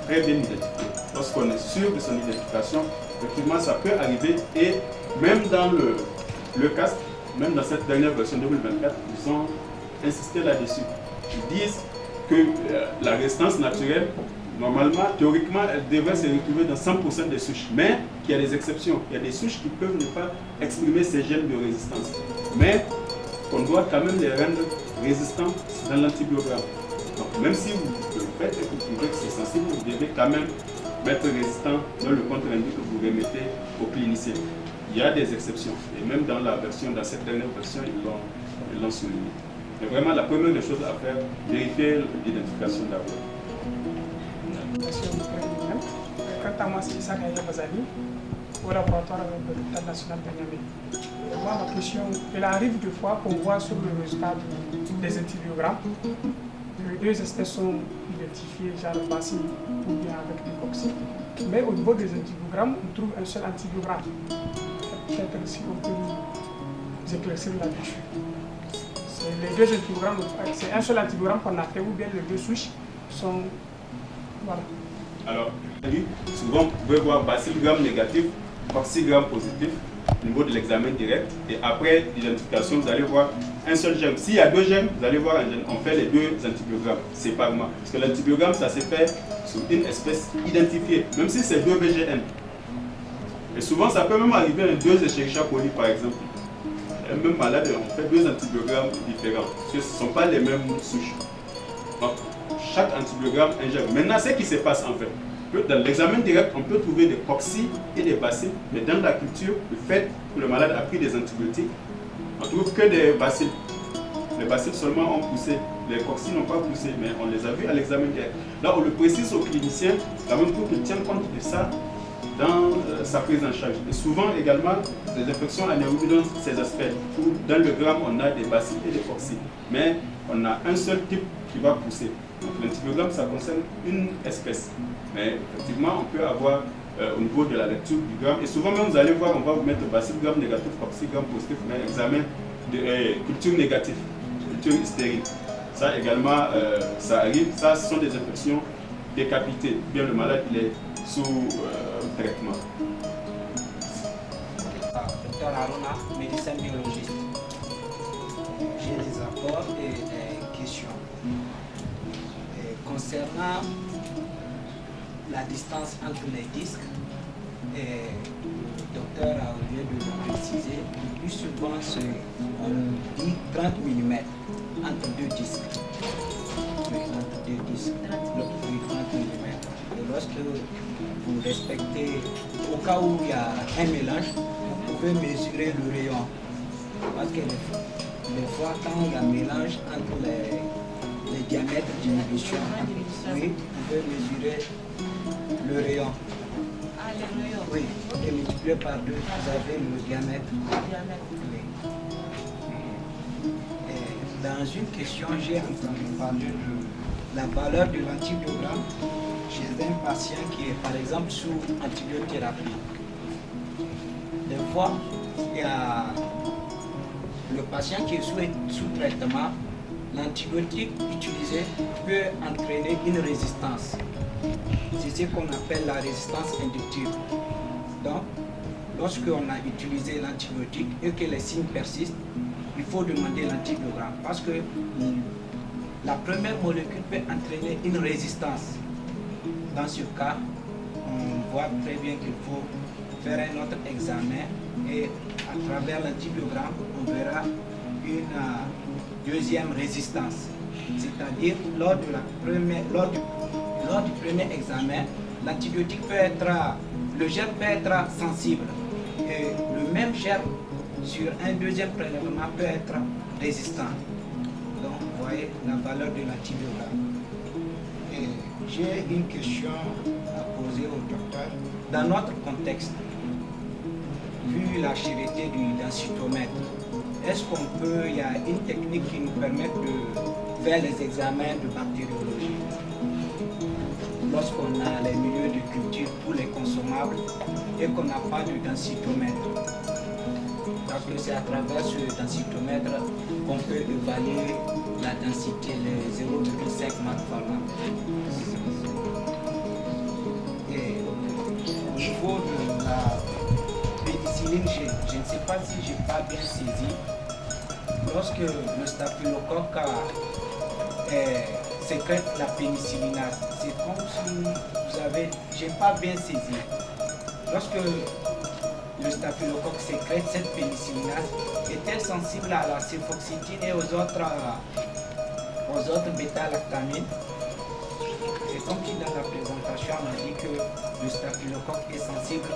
Speaker 1: très bien identifié? Lorsqu'on est sûr de son identification, effectivement, ça peut arriver. Et même dans le casque, même dans cette dernière version 2024, ils ont insisté là-dessus. Ils disent que la résistance naturelle, normalement, théoriquement, elle devrait se retrouver dans 100% des souches. Mais il y a des exceptions. Il y a des souches qui peuvent ne pas exprimer ces gènes de résistance. Mais on doit quand même les rendre résistants dans l'antibiogramme. Donc même si vous le faites et que vous trouvez que c'est sensible, vous devez quand même mettre résistant dans le compte rendu que vous remettez au clinicien. Il y a des exceptions. Et même dans cette dernière version, ils l'ont souligné. Mais vraiment, la première des choses à faire, vérifier l'identification d'abord.
Speaker 8: Quant à moi, c'est Issa Bazali, au laboratoire avec l'hôpital national de Niamey. Moi, ma question, il arrive des fois qu'on voit sur le résultat des antibiogrammes que deux espèces sont identifiées, genre bacille ou bien avec l'hypoxie. Mais au niveau des antibiogrammes, on trouve un seul antibiogramme. Peut-être si on peut nous éclaircir là-dessus. C'est les deux antibiogrames, c'est un seul antibiogramme qu'on a fait ou bien les deux souches sont. Voilà.
Speaker 1: Alors, souvent, vous pouvez voir bacille gramme négatif, oxygramme positif au niveau de l'examen direct. Et après l'identification, vous allez voir un seul gène. S'il y a deux gènes, vous allez voir un gène. On fait les deux antibiogrammes séparément. Parce que l'antibiogramme, ça se fait sur une espèce identifiée, même si c'est deux VGN. Et souvent, ça peut même arriver à deux Escherichia coli, par exemple. Un même malade, on fait deux antibiogrammes différents. Parce que ce ne sont pas les mêmes souches. Donc, chaque antibiogramme ingère. Maintenant, ce qui se passe en fait, dans l'examen direct, on peut trouver des proxys et des bacilles, mais dans la culture, le fait que le malade a pris des antibiotiques, on trouve que des bacilles. Les bacilles seulement ont poussé, les proxys n'ont pas poussé, mais on les a vus à l'examen direct. Là, on le précise au clinicien, quand même pour qu'il tienne compte de ça dans sa prise en charge. Et souvent également, les infections anaérobies ont ces aspects, où dans le gramme, on a des bacilles et des proxys, mais on a un seul type qui va pousser. Donc l'antibiogramme, ça concerne une espèce. Mais effectivement, on peut avoir au niveau de la lecture du gramme, et souvent même vous allez voir, on va vous mettre bacille gramme négatif, proxy gramme positif, mais examen de culture négative, culture stérile. Ça également, ça arrive. Ça, ce sont des infections décapitées. Bien, le malade, il est sous traitement.
Speaker 9: Docteur Aruna, médecin biologiste. J'ai des apports et des questions. Concernant la distance entre les disques, le docteur a oublié de le préciser, le plus souvent on dit 30 mm entre deux disques. Oui, entre deux disques. Oui, 30 mm. Et lorsque vous respectez, au cas où il y a un mélange, vous pouvez mesurer le rayon. Parce que des fois, quand il y a un mélange entre les diamètres d'inhibition, oui, vous pouvez mesurer le rayon.
Speaker 5: Ah, le rayon.
Speaker 9: Oui, et multiplié par 2, vous avez le diamètre. Oui. Et dans une question, j'ai entendu parler de la valeur de l'antibiogramme chez un patient qui est par exemple sous antibiothérapie. Des fois, il y a le patient qui est sous traitement, l'antibiotique utilisé peut entraîner une résistance. C'est ce qu'on appelle la résistance inductive. Donc, lorsqu'on a utilisé l'antibiotique et que les signes persistent, il faut demander l'antibiogramme parce que la première molécule peut entraîner une résistance. Dans ce cas, on voit très bien qu'il faut faire un autre examen et à travers l'antibiogramme, on verra une deuxième résistance. C'est-à-dire lors du premier examen, l'antibiotique peut être, le germe peut être sensible. Et le même germe sur un deuxième prélèvement peut être résistant. Donc, vous voyez la valeur de l'antibiogramme. Et j'ai une question à poser au docteur. Dans notre contexte, vu la cherté du densitomètre, est-ce qu'on peut, il y a une technique qui nous permet de faire les examens de bactériologie lorsqu'on a les milieux de culture pour les consommables et qu'on n'a pas de densitomètre? Parce que c'est à travers ce densitomètre qu'on peut évaluer la densité, les 0,5 microfarads. Et au niveau de la pénicilline G, je ne sais pas si je n'ai pas bien saisi, lorsque le staphylocoque sécrète la pénicillinase, c'est comme si vous avez, je n'ai pas bien saisi. Lorsque le staphylocoque sécrète cette pénicillinase, est-elle sensible à la sulfoxytine et aux autres bêta-lactamines? C'est comme si dans la présentation on a dit que le staphylocoque est sensible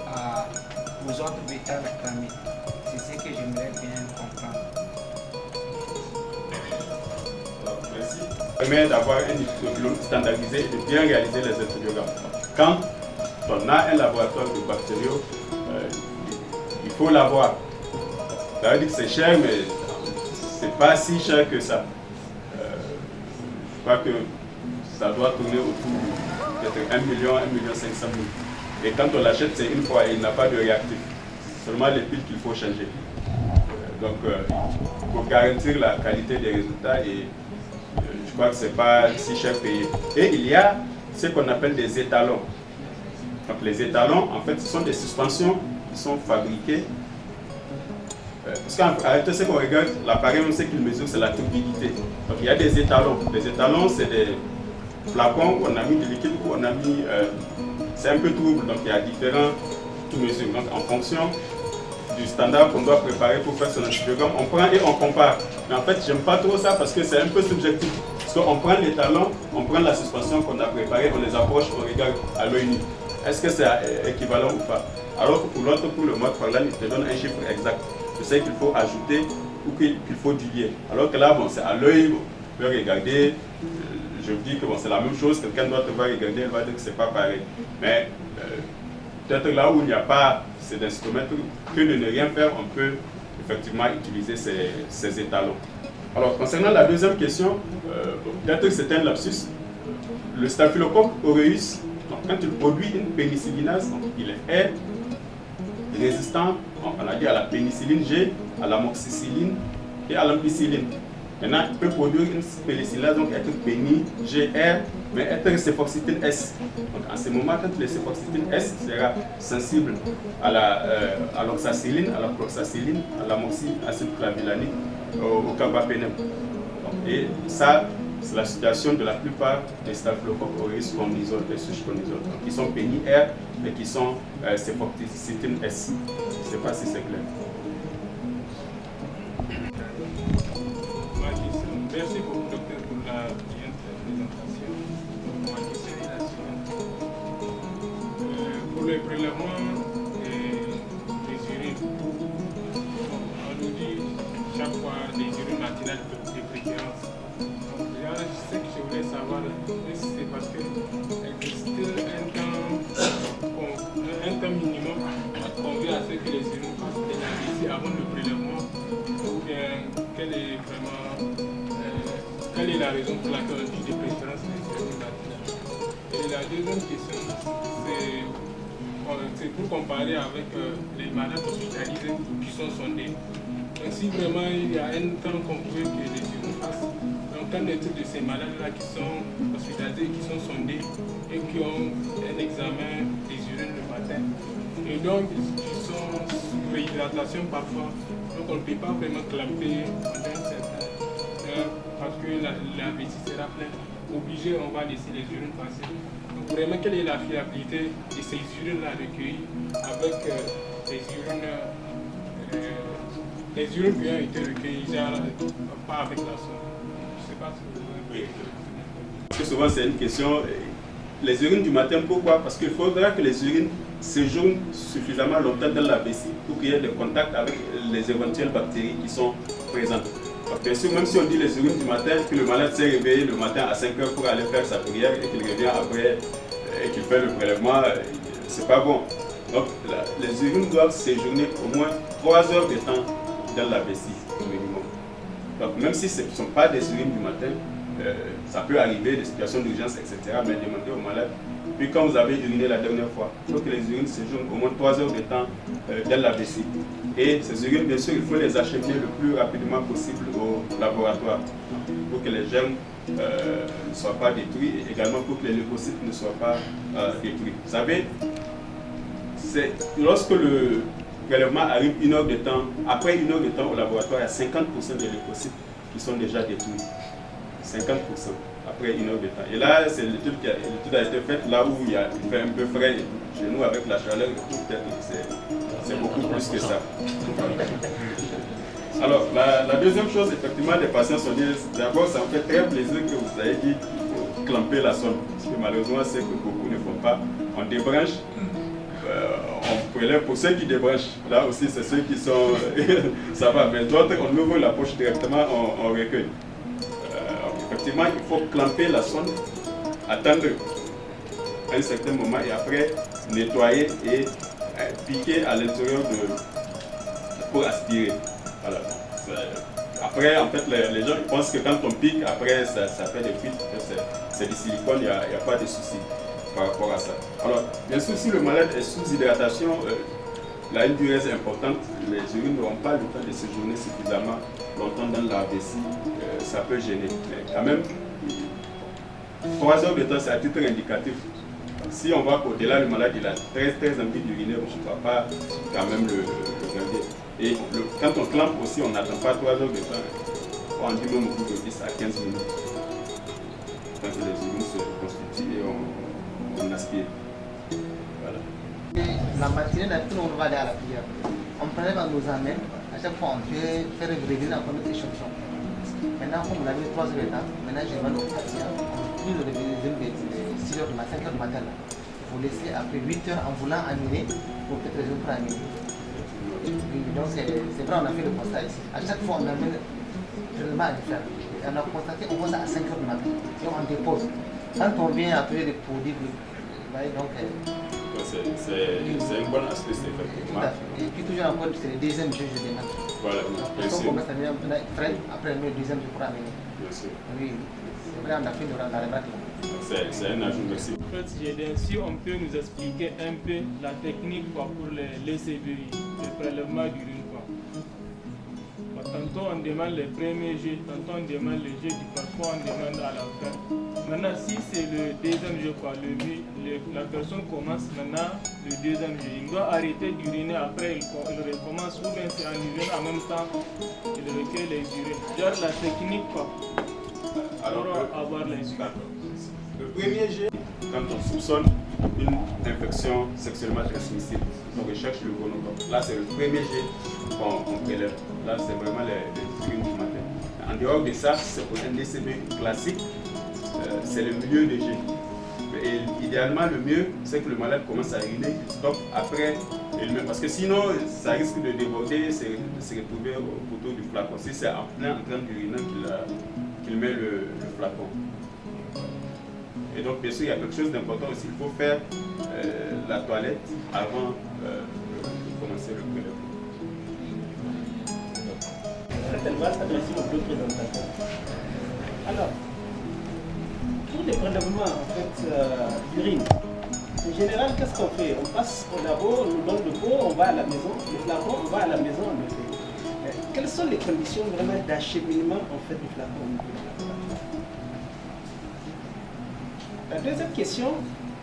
Speaker 9: aux autres bêta-lactamines. C'est ce que j'aimerais bien comprendre.
Speaker 1: Merci. Ça permet d'avoir un étudiant standardisé et de bien réaliser les étudiogrammes. Quand on a un laboratoire de bactériaux, il faut l'avoir. Ça veut dire que c'est cher, mais c'est pas si cher que ça. Je crois que ça doit tourner autour peut-être 1 million, 1,5 million. Et quand on l'achète, c'est une fois et il n'a pas de réactif. Seulement les piles qu'il faut changer. Donc, pour garantir la qualité des résultats, et je crois que ce n'est pas si cher payé. Et il y a ce qu'on appelle des étalons. Donc, les étalons, en fait, ce sont des suspensions qui sont fabriquées. Parce qu'en réalité, ce qu'on regarde, l'appareil, on sait qu'il mesure, c'est la turbidité. Donc, il y a des étalons. Les étalons, c'est des flacons où on a mis du liquide, où on a mis. C'est un peu trouble, donc il y a différentes mesures. Donc, en fonction du standard qu'on doit préparer pour faire son antibiogramme, on prend et on compare. Mais en fait, j'aime pas trop ça parce que c'est un peu subjectif. Parce qu'on prend les talons, on prend la suspension qu'on a préparée, on les approche, on regarde à l'œil nu. Est-ce que c'est équivalent ou pas? Alors que pour l'autre, pour le mode Farland, il te donne un chiffre exact. Je sais qu'il faut ajouter ou qu'il faut diluer. Alors que là, bon, c'est à l'œil, on peut regarder. Je vous dis que bon, c'est la même chose, quelqu'un doit te voir regarder, elle va dire que c'est pas pareil. Mais peut-être là où il n'y a pas ces instruments, que de ne rien faire, on peut effectivement utiliser ces étalons. Alors, concernant la deuxième question, peut-être que c'est un lapsus. Le Staphylococcus aureus, quand il produit une pénicillinase, donc il est résistant, on a dit à la pénicilline G, à l'amoxicilline et à l'ampicilline. Maintenant, il peut produire une pénicillinase, donc être péni-GR, mais être céfoxytine S. Donc, en ce moment, quand le céfoxytine S sera sensible à l'oxacilline, à la cloxacilline, à l'amoxyacide clavulanique, au carbapénem. Et ça, c'est la situation de la plupart des Staphylococcus aureus qu'on isole, les souches qu'on isole. Donc, ils sont péni-R, mais qui sont céfoxytine S. Je ne sais pas si c'est clair.
Speaker 10: Merci beaucoup, docteur, pour la brillante présentation. Ma question est la suivante. Pour les prélèvements des urines, on nous dit chaque fois des urines matinales de préférence. Donc, déjà, ce que je voulais savoir, c'est parce que existe un temps minimum convient à ce que les urines fassent des analyses avant le prélèvement, ou bien quelle est la raison pour laquelle on dit de préférence des urines matinales? Et la deuxième question, c'est pour comparer avec les malades hospitalisés qui sont sondés. Donc, si vraiment il y a un temps qu'on veut que les urines fassent, donc qu'en est-il de ces malades-là qui sont hospitalisés, qui sont sondés et qui ont un examen des urines le matin? Et donc, ils sont sous réhydratation parfois, donc on ne peut pas vraiment clamper pendant un certain heure parce que la vessie sera pleine. Obligé, on va laisser les urines passer. Donc, vraiment, quelle est la fiabilité de ces urines-là recueillies avec les urines qui ont été recueillies, pas avec la sonde? Je ne sais pas si vous avez...
Speaker 1: Parce que souvent, c'est une question les urines du matin, pourquoi? Parce qu'il faudra que les urines séjournent suffisamment longtemps dans la vessie pour qu'il y ait des contacts avec les éventuelles bactéries qui sont présentes. Donc, bien sûr, même si on dit les urines du matin, que le malade s'est réveillé le matin à 5 h pour aller faire sa prière et qu'il revient après et qu'il fait le prélèvement, c'est pas bon. Donc les urines doivent séjourner au moins 3 heures de temps dans la vessie au minimum. Donc même si ce ne sont pas des urines du matin, ça peut arriver, des situations d'urgence, etc. Mais demandez au malade. Puis quand vous avez uriné la dernière fois, il faut que les urines séjournent au moins 3 heures de temps dans la vessie. Et ces urines, bien sûr, il faut les acheminer le plus rapidement possible au laboratoire pour que les germes ne soient pas détruits et également pour que les leucocytes ne soient pas détruits. Vous savez, c'est lorsque le prélèvement arrive 1 heure de temps, après 1 heure de temps au laboratoire, il y a 50% des leucocytes qui sont déjà détruits. 50% après 1 heure de temps. Et là, c'est l'étude a été faite là où il fait un peu frais. Chez nous, avec la chaleur, peut-être c'est beaucoup plus que ça. Alors, la deuxième chose, effectivement, les patients sont dit, d'abord, ça me fait très plaisir que vous ayez dit qu'il faut clamper la sonde. Parce que malheureusement, c'est que beaucoup ne font pas. On débranche. On prélève pour ceux qui débranchent. Là aussi, c'est ceux qui sont... ça va, mais d'autres, on ouvre la poche directement, on recueille. Effectivement, il faut clamper la sonde, attendre un certain moment et après nettoyer et piquer à l'intérieur pour aspirer. Voilà. Après, en fait, les gens pensent que quand on pique, après, ça fait des fuites. C'est du silicone, il n'y a pas de souci par rapport à ça. Alors, bien sûr, si le malade est sous hydratation, la une durée est importante, les urines n'auront pas le temps de séjourner suffisamment longtemps dans la vessie, ça peut gêner. Mais quand même, 3 heures de temps, c'est à titre indicatif. Si on va au-delà, le malade il a très envie d'uriner, on ne va pas quand même le garder. Et quand on clampe aussi, on n'attend pas 3 heures de temps. On dit même au bout de 10 à 15 minutes. Quand les urines se constituent et on aspire. Voilà.
Speaker 11: La matinée, d'habitude, on va aller à la prière. On prélève, on nous amène. À chaque fois, on fait réviser encore notre échantillon. Maintenant, comme on a mis 3 heures de temps, maintenant, je demande au patient, plus de réviser de 6 heures du matin, 5 heures du matin. Il faut laisser après 8 heures en voulant amener pour peut-être résoudre pour amener. Donc, c'est vrai, on a fait le constat ici. À chaque fois, on amène réellement à faire. On a constaté, on voit ça à 5 heures du matin. Et on dépose. Quand on vient après des produits, donc.
Speaker 1: C'est un bon aspect, effectivement.
Speaker 11: Et puis toujours encore, c'est le deuxième jeu, je demande.
Speaker 1: Voilà, bien sûr.
Speaker 11: On commence à mettre frais, après le deuxième jeu pour amener.
Speaker 1: Bien sûr.
Speaker 11: Oui, c'est vrai, on a fait la remarque là.
Speaker 1: C'est un ajout, merci.
Speaker 10: En fait, si on peut nous expliquer un peu la technique pour les CBI, le prélèvement d'urine. Tantôt on demande les premiers jeux, tantôt on demande les jeux, parfois on demande à la fin. Maintenant, si c'est le deuxième jeu, la personne commence maintenant le deuxième jeu. Il doit arrêter d'uriner, après il recommence, ou bien c'est en urinant en même temps, il recueille les urines. Genre la technique quoi, pour avoir les urines.
Speaker 1: Le premier jet, quand on soupçonne une infection sexuellement transmissible, on recherche le gonocoque. Là, c'est le premier jet qu'on prélève. Là, c'est vraiment les urines du matin. En dehors de ça, c'est pour un DCB classique, c'est le milieu de jet. Et idéalement, le mieux, c'est que le malade commence à uriner, qu'il stoppe après, parce que sinon, ça risque de déborder, de se retrouver au poteau du flacon. Si c'est en train d'uriner qu'il met le flacon. Et donc, bien sûr, il y a quelque chose d'important aussi. Il faut faire la toilette avant de commencer le prélèvement.
Speaker 12: Elle va s'adresser aux deux présentateurs. Alors, pour les prélèvements d'urine, en général, qu'est-ce qu'on fait? On passe au labo, on nous donne le pot, on va à la maison, le flacon, on va à la maison, on le fait. Quelles sont les conditions vraiment d'acheminement du flacon? La deuxième question,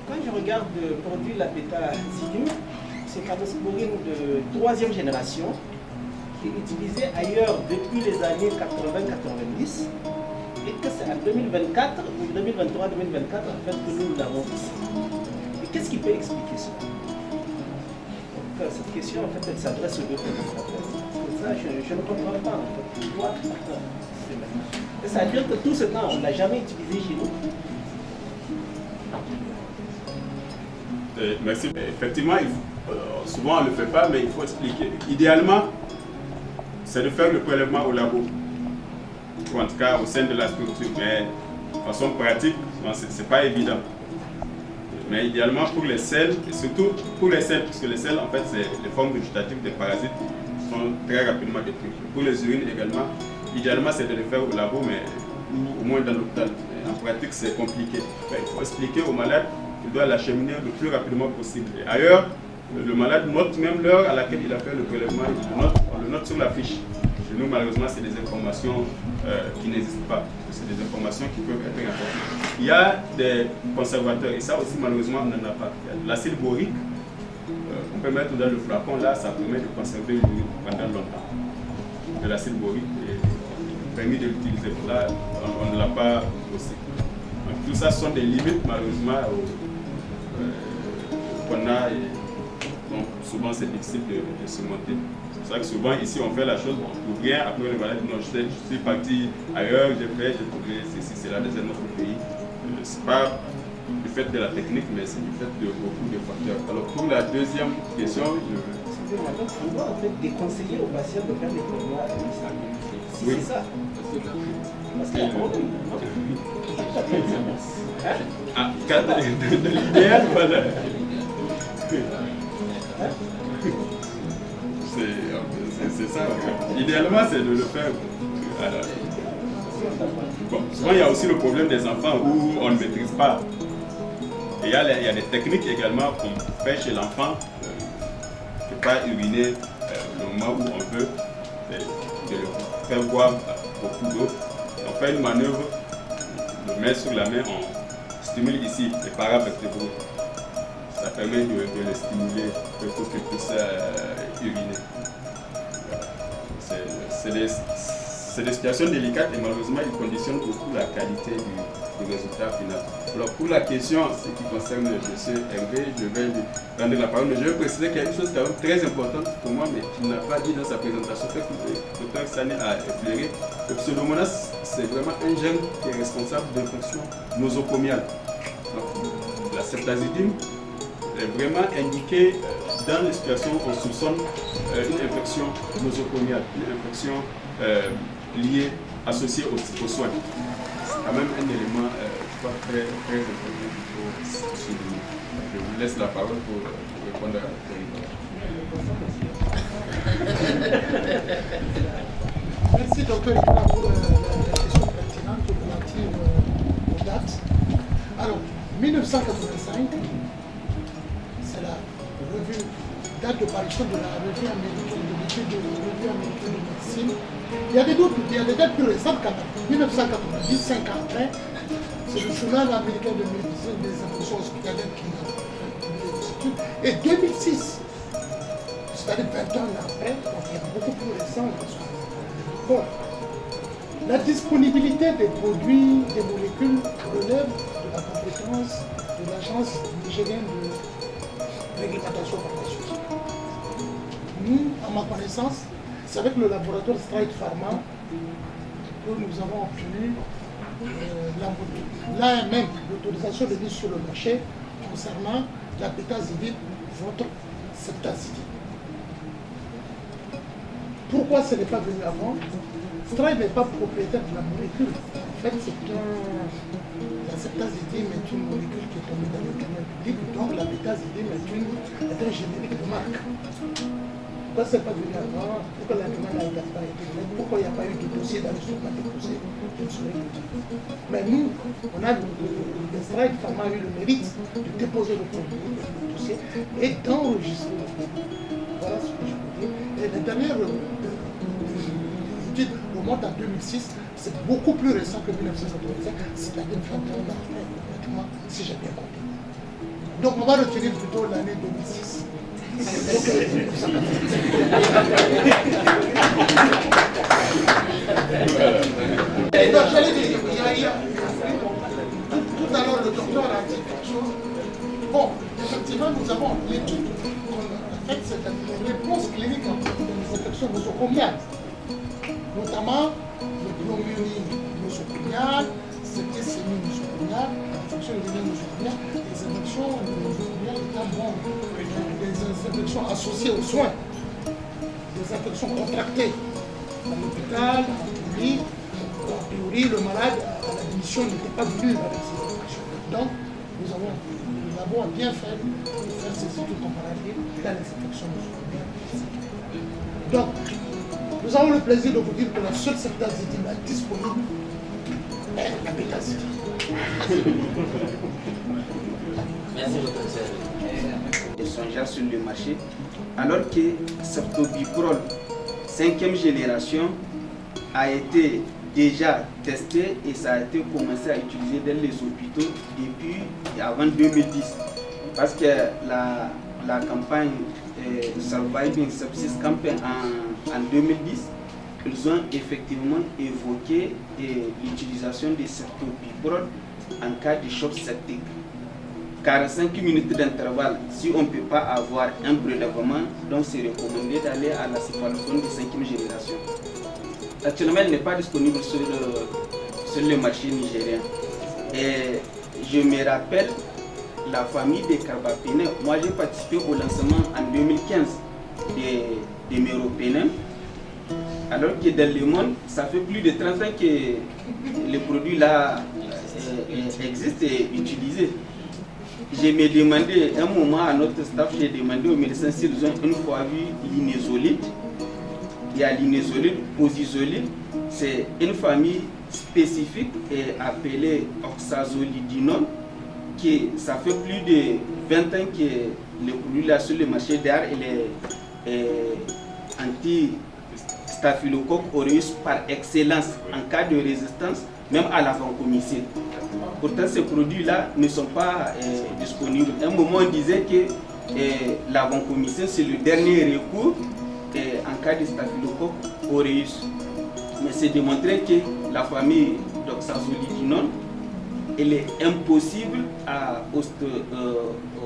Speaker 12: quand je regarde le produit la bétazidine, c'est une cadosporine de 3e génération qui est utilisée ailleurs depuis les années 80-90 et que c'est en 2024 ou 2023-2024 en fait que nous l'avons ici. Et qu'est-ce qui peut expliquer ça? Donc, cette question en fait elle s'adresse aux deux présentateurs. Ça je ne comprends pas en fait. C'est-à-dire que tout ce temps on ne l'a jamais utilisé chez nous.
Speaker 1: Merci. Effectivement, souvent on ne le fait pas, mais il faut expliquer. Idéalement, c'est de faire le prélèvement au labo, ou en tout cas au sein de la structure. Mais de façon pratique, ce n'est pas évident. Mais idéalement pour les selles, et surtout pour les selles, parce que les selles, en fait, c'est les formes végétatives des parasites qui sont très rapidement détruites. Pour les urines également, idéalement c'est de les faire au labo, mais au moins dans l'hôpital. En pratique, c'est compliqué. Mais il faut expliquer au malade qu'il doit l'acheminer le plus rapidement possible. Et ailleurs, le malade note même l'heure à laquelle il a fait le prélèvement, on le note sur la fiche. Chez nous, malheureusement, c'est des informations qui n'existent pas. C'est des informations qui peuvent être importantes. Il y a des conservateurs, et ça aussi, malheureusement, on n'en a pas. Il y a de l'acide borique, on peut mettre dans le flacon, là, ça permet de conserver l'urine pendant longtemps. De l'acide borique, est permis de l'utiliser. Là, on ne l'a pas aussi. Donc, tout ça sont des limites, malheureusement, qu'on a. Donc souvent c'est difficile de surmonter. C'est pour ça que souvent ici on fait la chose, on ne trouve rien, après le malade dit non, je suis parti ailleurs, j'ai trouvé ceci, c'est là dans un autre pays. Ce n'est pas du fait de la technique, mais c'est du fait de beaucoup de facteurs. Alors pour la deuxième question,
Speaker 12: Excusez-moi, donc on doit en fait déconseiller aux patients de faire des prélèvements à domicile. Si
Speaker 1: oui.
Speaker 12: C'est ça. Parce qu'il y a
Speaker 1: de l'idéal, voilà. C'est ça. Idéalement, c'est de le faire. Bon, souvent, il y a aussi le problème des enfants où on ne maîtrise pas. Et il y a des techniques également qu'on fait chez l'enfant, de ne pas uriner le moment où on veut, de le faire boire beaucoup d'eau. On fait une manœuvre, on le met sur la main, on stimule ici les paravertébraux. Ça permet de les stimuler pour qu'ils puissent uriner. C'est des situations délicates et malheureusement ils conditionnent beaucoup la qualité du résultat final. Alors pour la question, ce qui concerne M. Hervé, je vais lui prendre la parole, mais je vais préciser qu'il y a une chose quand même très importante pour moi, mais qu'il n'a pas dit dans sa présentation, fait que le Dr Sané a effleuré. Le Pseudomonas, c'est vraiment un gène qui est responsable d'infection nosocomiale. Donc, la ceftazidime est vraiment indiqué dans les situations où on soupçonne une infection nosocomiale, une infection liée, associée aux soins. C'est quand même un élément très, très important qu'il faut souligner. Je vous laisse la parole pour répondre à la
Speaker 4: Merci, docteur Ika, pour la question pertinente relative aux dates. Alors, 1985, c'est la revue, date de parution de la revue américaine de l'étude de revue américaine de médecine. Il y a des dates plus récentes quand même. 1990, 5 ans après, c'est le journal américain de médecine des infections hospitalières qui a publié des études. Et 2006, c'est-à-dire 20 ans après, donc il y a beaucoup plus récent. Bon. La disponibilité des produits, des molécules relève de la compétence de l'Agence nigérienne de réglementation pharmaceutique. Nous, à ma connaissance, c'est avec le laboratoire Stride Pharma que nous avons obtenu l'AMM, l'autorisation de mise sur le marché concernant la bétazidine, votre ceftazidime. Pourquoi ce n'est pas venu avant? Stride n'est pas propriétaire de la molécule. En fait, la ceftazidime est une molécule qui est tombée dans le domaine public, donc la bétazidime est un générique de marque. Pourquoi ce n'est pas venu avant? Pourquoi la demande n'a pas été faite? Pourquoi il n'y a pas eu de dossier dans le stock déposé? Je ne saurais pas. Mais nous, on a le Stride Pharma a eu le mérite de déposer le dossier et d'enregistrer le produit. Voilà ce que je peux dire. Et les dernières études remontent à 2006, c'est beaucoup plus récent que 1985, c'est-à-dire 21 ans après, pratiquement, si j'ai bien compris. Donc on va retenir plutôt l'année 2006. J'allais dire, tout à l'heure le docteur a dit quelque chose. Bon, effectivement, nous avons l'étude. En fait, c'est une réponse clinique des infections nosocomiales, notamment le pneumonie nosocomiale, septicémie nosocomiale, infections urinaires nosocomiales, des infections nosocomiales étant bon, des infections associées aux soins, des infections contractées à l'hôpital, en théorie. A priori, le malade à l'admission n'était pas venu avec ces infections. Donc, le labo a bien fait de faire ces études comparatives dans les infections nosocomiales. Donc, nous avons le plaisir de vous dire que la seule ceftazidime disponible est la bétazidime.
Speaker 2: Merci, docteur.
Speaker 3: Des songeurs sur le marché, alors que ceftobiprole 5e génération a été déjà testé et ça a été commencé à utiliser dans les hôpitaux depuis avant 2010. Parce que la campagne Surviving Sepsis Campaign en 2010, ils ont effectivement évoqué l'utilisation de ceftobiprole en cas de choc septique. 45 minutes d'intervalle, si on ne peut pas avoir un prélèvement, donc c'est recommandé d'aller à la céphalocone de 5e génération. Actuellement, elle n'est pas disponible sur le marché nigérien. Et je me rappelle la famille des carbapenem. Moi, j'ai participé au lancement en 2015 des méropenem. Alors que dans le monde, ça fait plus de 30 ans que le produit là existe et est utilisé. Je me demandais, un moment à notre staff, j'ai demandé aux médecins s'ils ont une fois vu l'inésolide. Il y a l'inésolide, oxazolide, c'est une famille spécifique et appelée oxazolidinone, qui ça fait plus de 20 ans que le produit là sur le marché d'air est anti-staphylocoque aureus par excellence en cas de résistance, même à la vancomycine. Pourtant, ces produits-là ne sont pas disponibles. À un moment, on disait que la vancomycine, c'est le dernier recours en cas de staphylocoque aureus. Mais c'est démontré que la famille d'oxazolidinone, elle est impossible au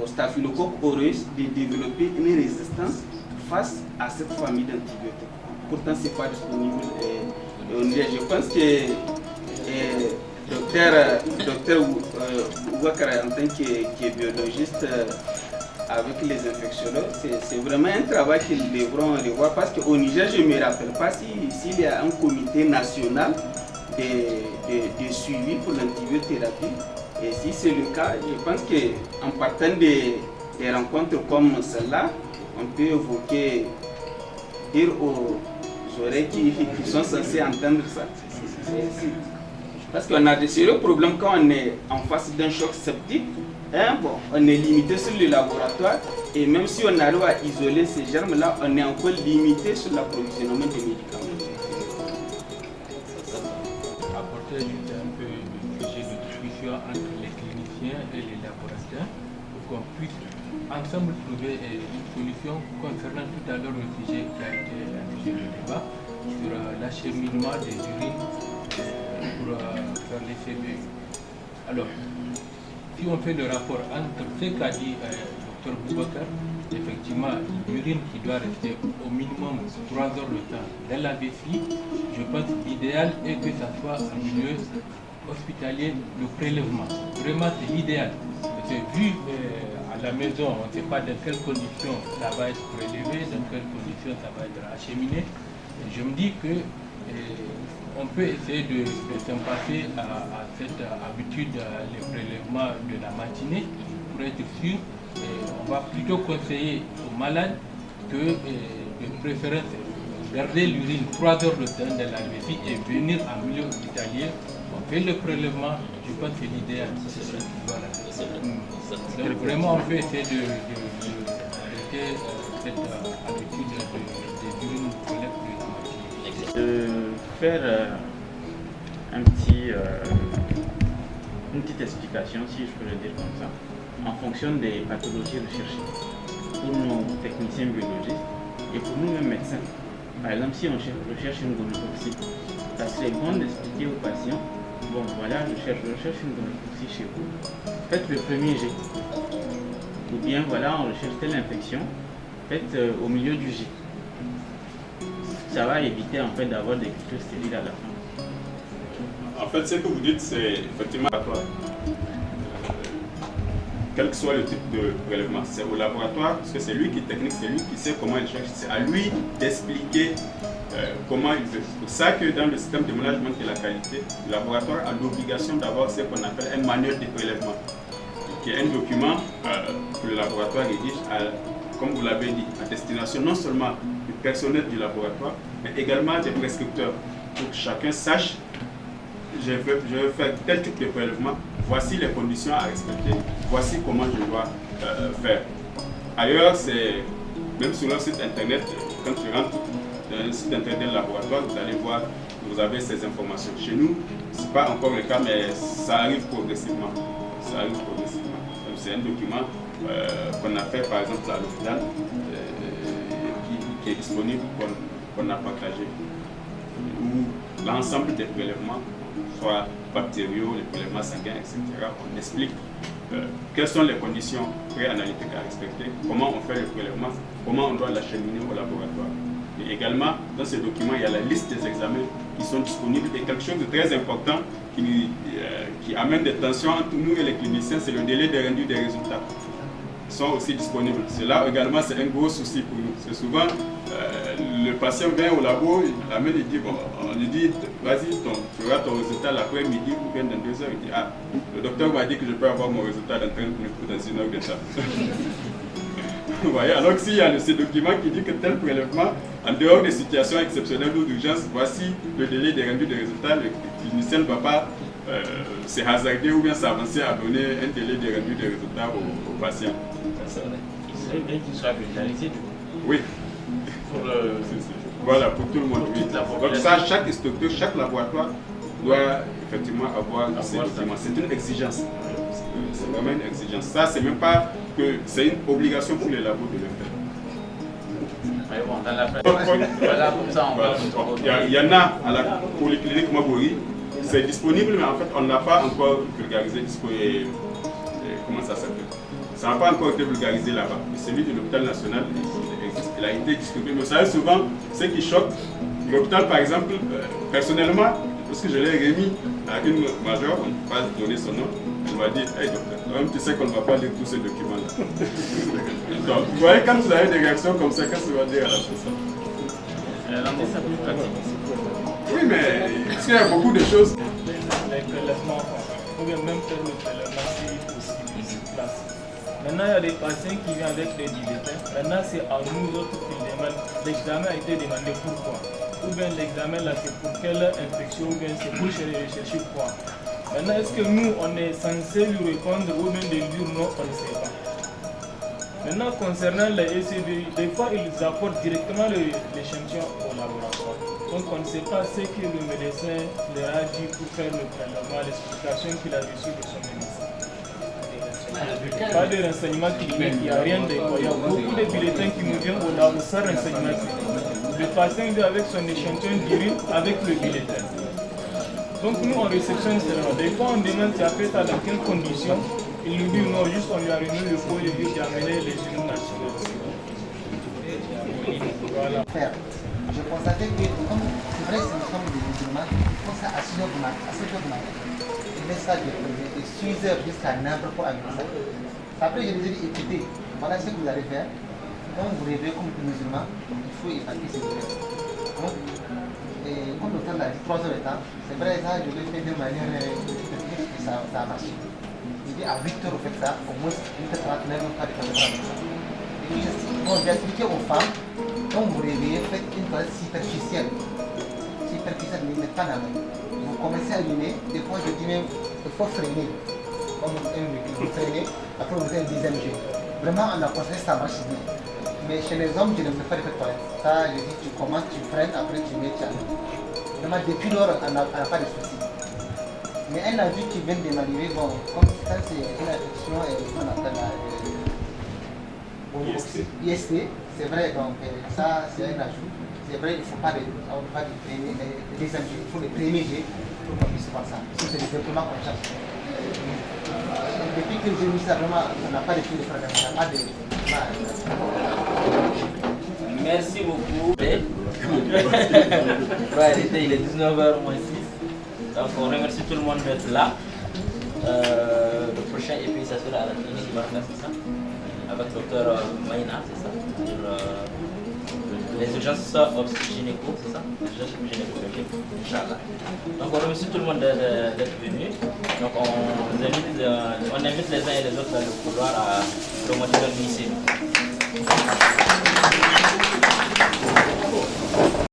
Speaker 3: staphylocoque aureus de développer une résistance face à cette famille d'antibiotiques. Pourtant, ce n'est pas disponible. Je pense que docteur Ouakara, en tant que biologiste avec les infectiologues, c'est vraiment un travail qu'ils devront revoir parce qu'au Niger, je ne me rappelle pas s'il y a un comité national de suivi pour l'antibiothérapie. Et si c'est le cas, je pense qu'en partant des rencontres comme celle-là, on peut évoquer, dire aux oreilles qui sont censées entendre ça. Parce qu'on a de sérieux problèmes quand on est en face d'un choc septique. Bon, on est limité sur le laboratoire et même si on arrive à isoler ces germes-là, on est encore limité sur l'approvisionnement des médicaments.
Speaker 13: Apporter juste un peu le sujet de discussion entre les cliniciens et les laboratoires pour qu'on puisse ensemble trouver une solution concernant tout à l'heure le sujet qui a été affiché le débat sur l'acheminement des urines pour faire les CBU. Alors, si on fait le rapport entre ce qu'a dit Dr Boubacar, effectivement, l'urine qui doit rester au minimum 3 heures de temps dans la vessie, je pense que l'idéal est que ça soit en milieu hospitalier le prélèvement. Vraiment, c'est l'idéal. Parce que vu à la maison, on ne sait pas dans quelles conditions ça va être prélevé, dans quelles conditions ça va être acheminé. Et je me dis que on peut essayer de s'en passer à cette habitude, le prélèvement de la matinée, pour être sûr. On va plutôt conseiller aux malades que de préférence garder l'urine 3 heures de temps dans la vessie et venir en milieu hospitalier. On fait le prélèvement, je pense que c'est l'idéal. Voilà. Donc vraiment, on peut essayer d'arrêter cette habitude d'urine collecte de la matinée.
Speaker 14: Faire une petite explication, si je peux le dire comme ça, en fonction des pathologies recherchées pour nos techniciens biologistes et pour nous-mêmes médecins. Par exemple, si on recherche une gonococcie, ça serait bon d'expliquer aux patients, bon voilà, je recherche une gonococcie chez vous, faites le premier jet. Ou bien voilà, on recherche telle infection, faites au milieu du jet. Ça va éviter en fait d'avoir des cultures stériles à la fin.
Speaker 1: En fait, ce que vous dites, c'est effectivement quel que soit le type de prélèvement. C'est au laboratoire, parce que c'est lui qui est technique, c'est lui qui sait comment il cherche, c'est à lui d'expliquer comment il fait. C'est pour ça que dans le système de management de la qualité, le laboratoire a l'obligation d'avoir ce qu'on appelle un manuel de prélèvement, qui est un document que le laboratoire rédige, comme vous l'avez dit, à destination non seulement du personnel du laboratoire, mais également des prescripteurs, pour que chacun sache, je vais faire tel type de prélèvement, voici les conditions à respecter, voici comment je dois faire. Ailleurs, même sur leur site internet, quand tu rentres dans le site internet d'un laboratoire, vous allez voir, vous avez ces informations. Chez nous, ce n'est pas encore le cas, mais ça arrive progressivement. Ça arrive progressivement. C'est un document qu'on a fait par exemple à l'hôpital, qui est disponible, qu'on a partagé, où l'ensemble des prélèvements, soit bactériaux, les prélèvements sanguins, etc., on explique quelles sont les conditions préanalytiques à respecter, comment on fait le prélèvement, comment on doit l'acheminer au laboratoire. Et également, dans ce document, il y a la liste des examens qui sont disponibles et quelque chose de très important qui amène des tensions entre nous et les cliniciens, c'est le délai de rendu des résultats. Ils sont aussi disponibles. Cela également, c'est un gros souci pour nous. C'est souvent, le patient vient au labo, il amène, il dit, bon, on lui dit, vas-y, tu auras ton résultat l'après-midi ou bien dans 2 heures. Il dit, ah, le docteur m'a dit que je peux avoir mon résultat dans 30 minutes ou dans 1 heure de temps. Vous voyez, alors que s'il y a ce document qui dit que tel prélèvement, en dehors des situations exceptionnelles ou d'urgence, voici le délai de rendu des résultats, le clinicien ne va pas se hasarder ou bien s'avancer à donner un délai de rendu des résultats aux patients.
Speaker 2: C'est vrai. Il serait bien qu'il soit vulgarisé du coup.
Speaker 1: Oui. Voilà, pour tout le monde.
Speaker 2: Pour toute la
Speaker 1: donc ça, chaque structure, chaque laboratoire doit effectivement avoir ces documents. C'est une exigence. C'est vraiment une exigence. Ça, c'est même pas que c'est une obligation pour les labos de le faire.
Speaker 2: Mais bon, dans la pratique, voilà, comme ça, on va.
Speaker 1: Il y en a à la polyclinique Mabori, c'est disponible, mais en fait, on n'a pas encore vulgarisé. Comment ça s'appelle? Ça n'a pas encore été vulgarisé là-bas. Mais celui de l'hôpital national, il a été distribué. Mais vous savez, souvent, ce qui choque, l'hôpital, par exemple, personnellement, parce que je l'ai remis à une majeure, on ne peut pas donner son nom, elle m'a dit, hey docteur, tu sais qu'on ne va pas lire tous ces documents-là. Donc, vous voyez, quand vous avez des réactions comme ça, qu'est-ce que ça va dire à la personne? Oui, mais parce qu'il y a beaucoup de choses.
Speaker 15: Les prélèvements, ou bien même faire le prélèvement si possible sur place. Maintenant, il y a des patients qui viennent avec des bulletins. Maintenant, c'est à nous autres qui demandent. L'examen a été demandé pourquoi. Ou bien l'examen là, c'est pour quelle infection, ou bien c'est pour chercher quoi. Maintenant, est-ce que nous, on est censé lui répondre ou bien de dire non, on ne sait pas. Maintenant, concernant les ECBI, des fois, ils apportent directement l'échantillon au laboratoire. Donc, on ne sait pas ce que le médecin leur a dit pour faire le prélèvement, l'explication qu'il a reçue de son médecin. Pas de renseignements cliniques, il n'y a rien de quoi. Il y a beaucoup de bulletins qui nous viennent au labo sans renseignements cliniques. Le patient vient avec son échantillon d'urine avec le bulletin. Donc nous on réceptionne seulement. Des fois on demande si a fait ça dans quelles conditions. Il nous dit non, juste on lui a remis le pot et lui a amené les urines naturelles. Voilà.
Speaker 11: Je constatais que, comme c'est vrai, c'est une forme de musulman, comme ça à 6 heures du matin, il met ça de 6 heures jusqu'à 9 heures pour amener ça. Après, je lui ai dit, écoutez, voilà ce que vous allez faire. Quand vous réveillez comme musulman, il faut effacer ces choses. Et comme le temps l'a dit, 3 heures de temps, c'est vrai, ça, je l'ai fait de manière ça a marché. Il dit à 8 heures, vous faites ça, au moins 8h30, 9h, pas de faire ça. Et puis, bon, j'ai expliqué aux femmes, quand vous réveillez, faites une toilette superficielle. Superficielle, mais pas la main. Vous commencez à uriner, des fois je dis même, il faut freiner. Comme vous freinez, après vous faites un deuxième jeu. Vraiment, on a constaté que ça marche bien. Mais chez les hommes, je ne fais pas de toilette. Ça, je dis, tu commences, tu freines, après tu mets, tu as. Vraiment, depuis lors, on n'a pas de soucis. Mais un adulte qui vient de m'arriver, bon, comme ça, c'est une infection et on appelle la IST, c'est vrai, donc ça, c'est un ajout. C'est vrai, il ne faut pas les premiers, il faut les premiers jets pour qu'on puisse voir ça. C'est le développement qu'on cherche. Depuis que j'ai mis ça, vraiment, on n'a pas de tout de problème, on n'a pas de.
Speaker 2: Merci beaucoup. Il est 19h moins 6. Donc on remercie tout le monde d'être là.
Speaker 16: Le prochain EP, ça sera à la clinique Barna, c'est ça? Avec le docteur Maïna, c'est ça? Les urgences gynéco, c'est ça? Les urgences gynécologiques, Inch'Allah. Donc on remercie tout le monde d'être venu. Donc on invite les uns et les autres dans le couloir à promoter leur initiative.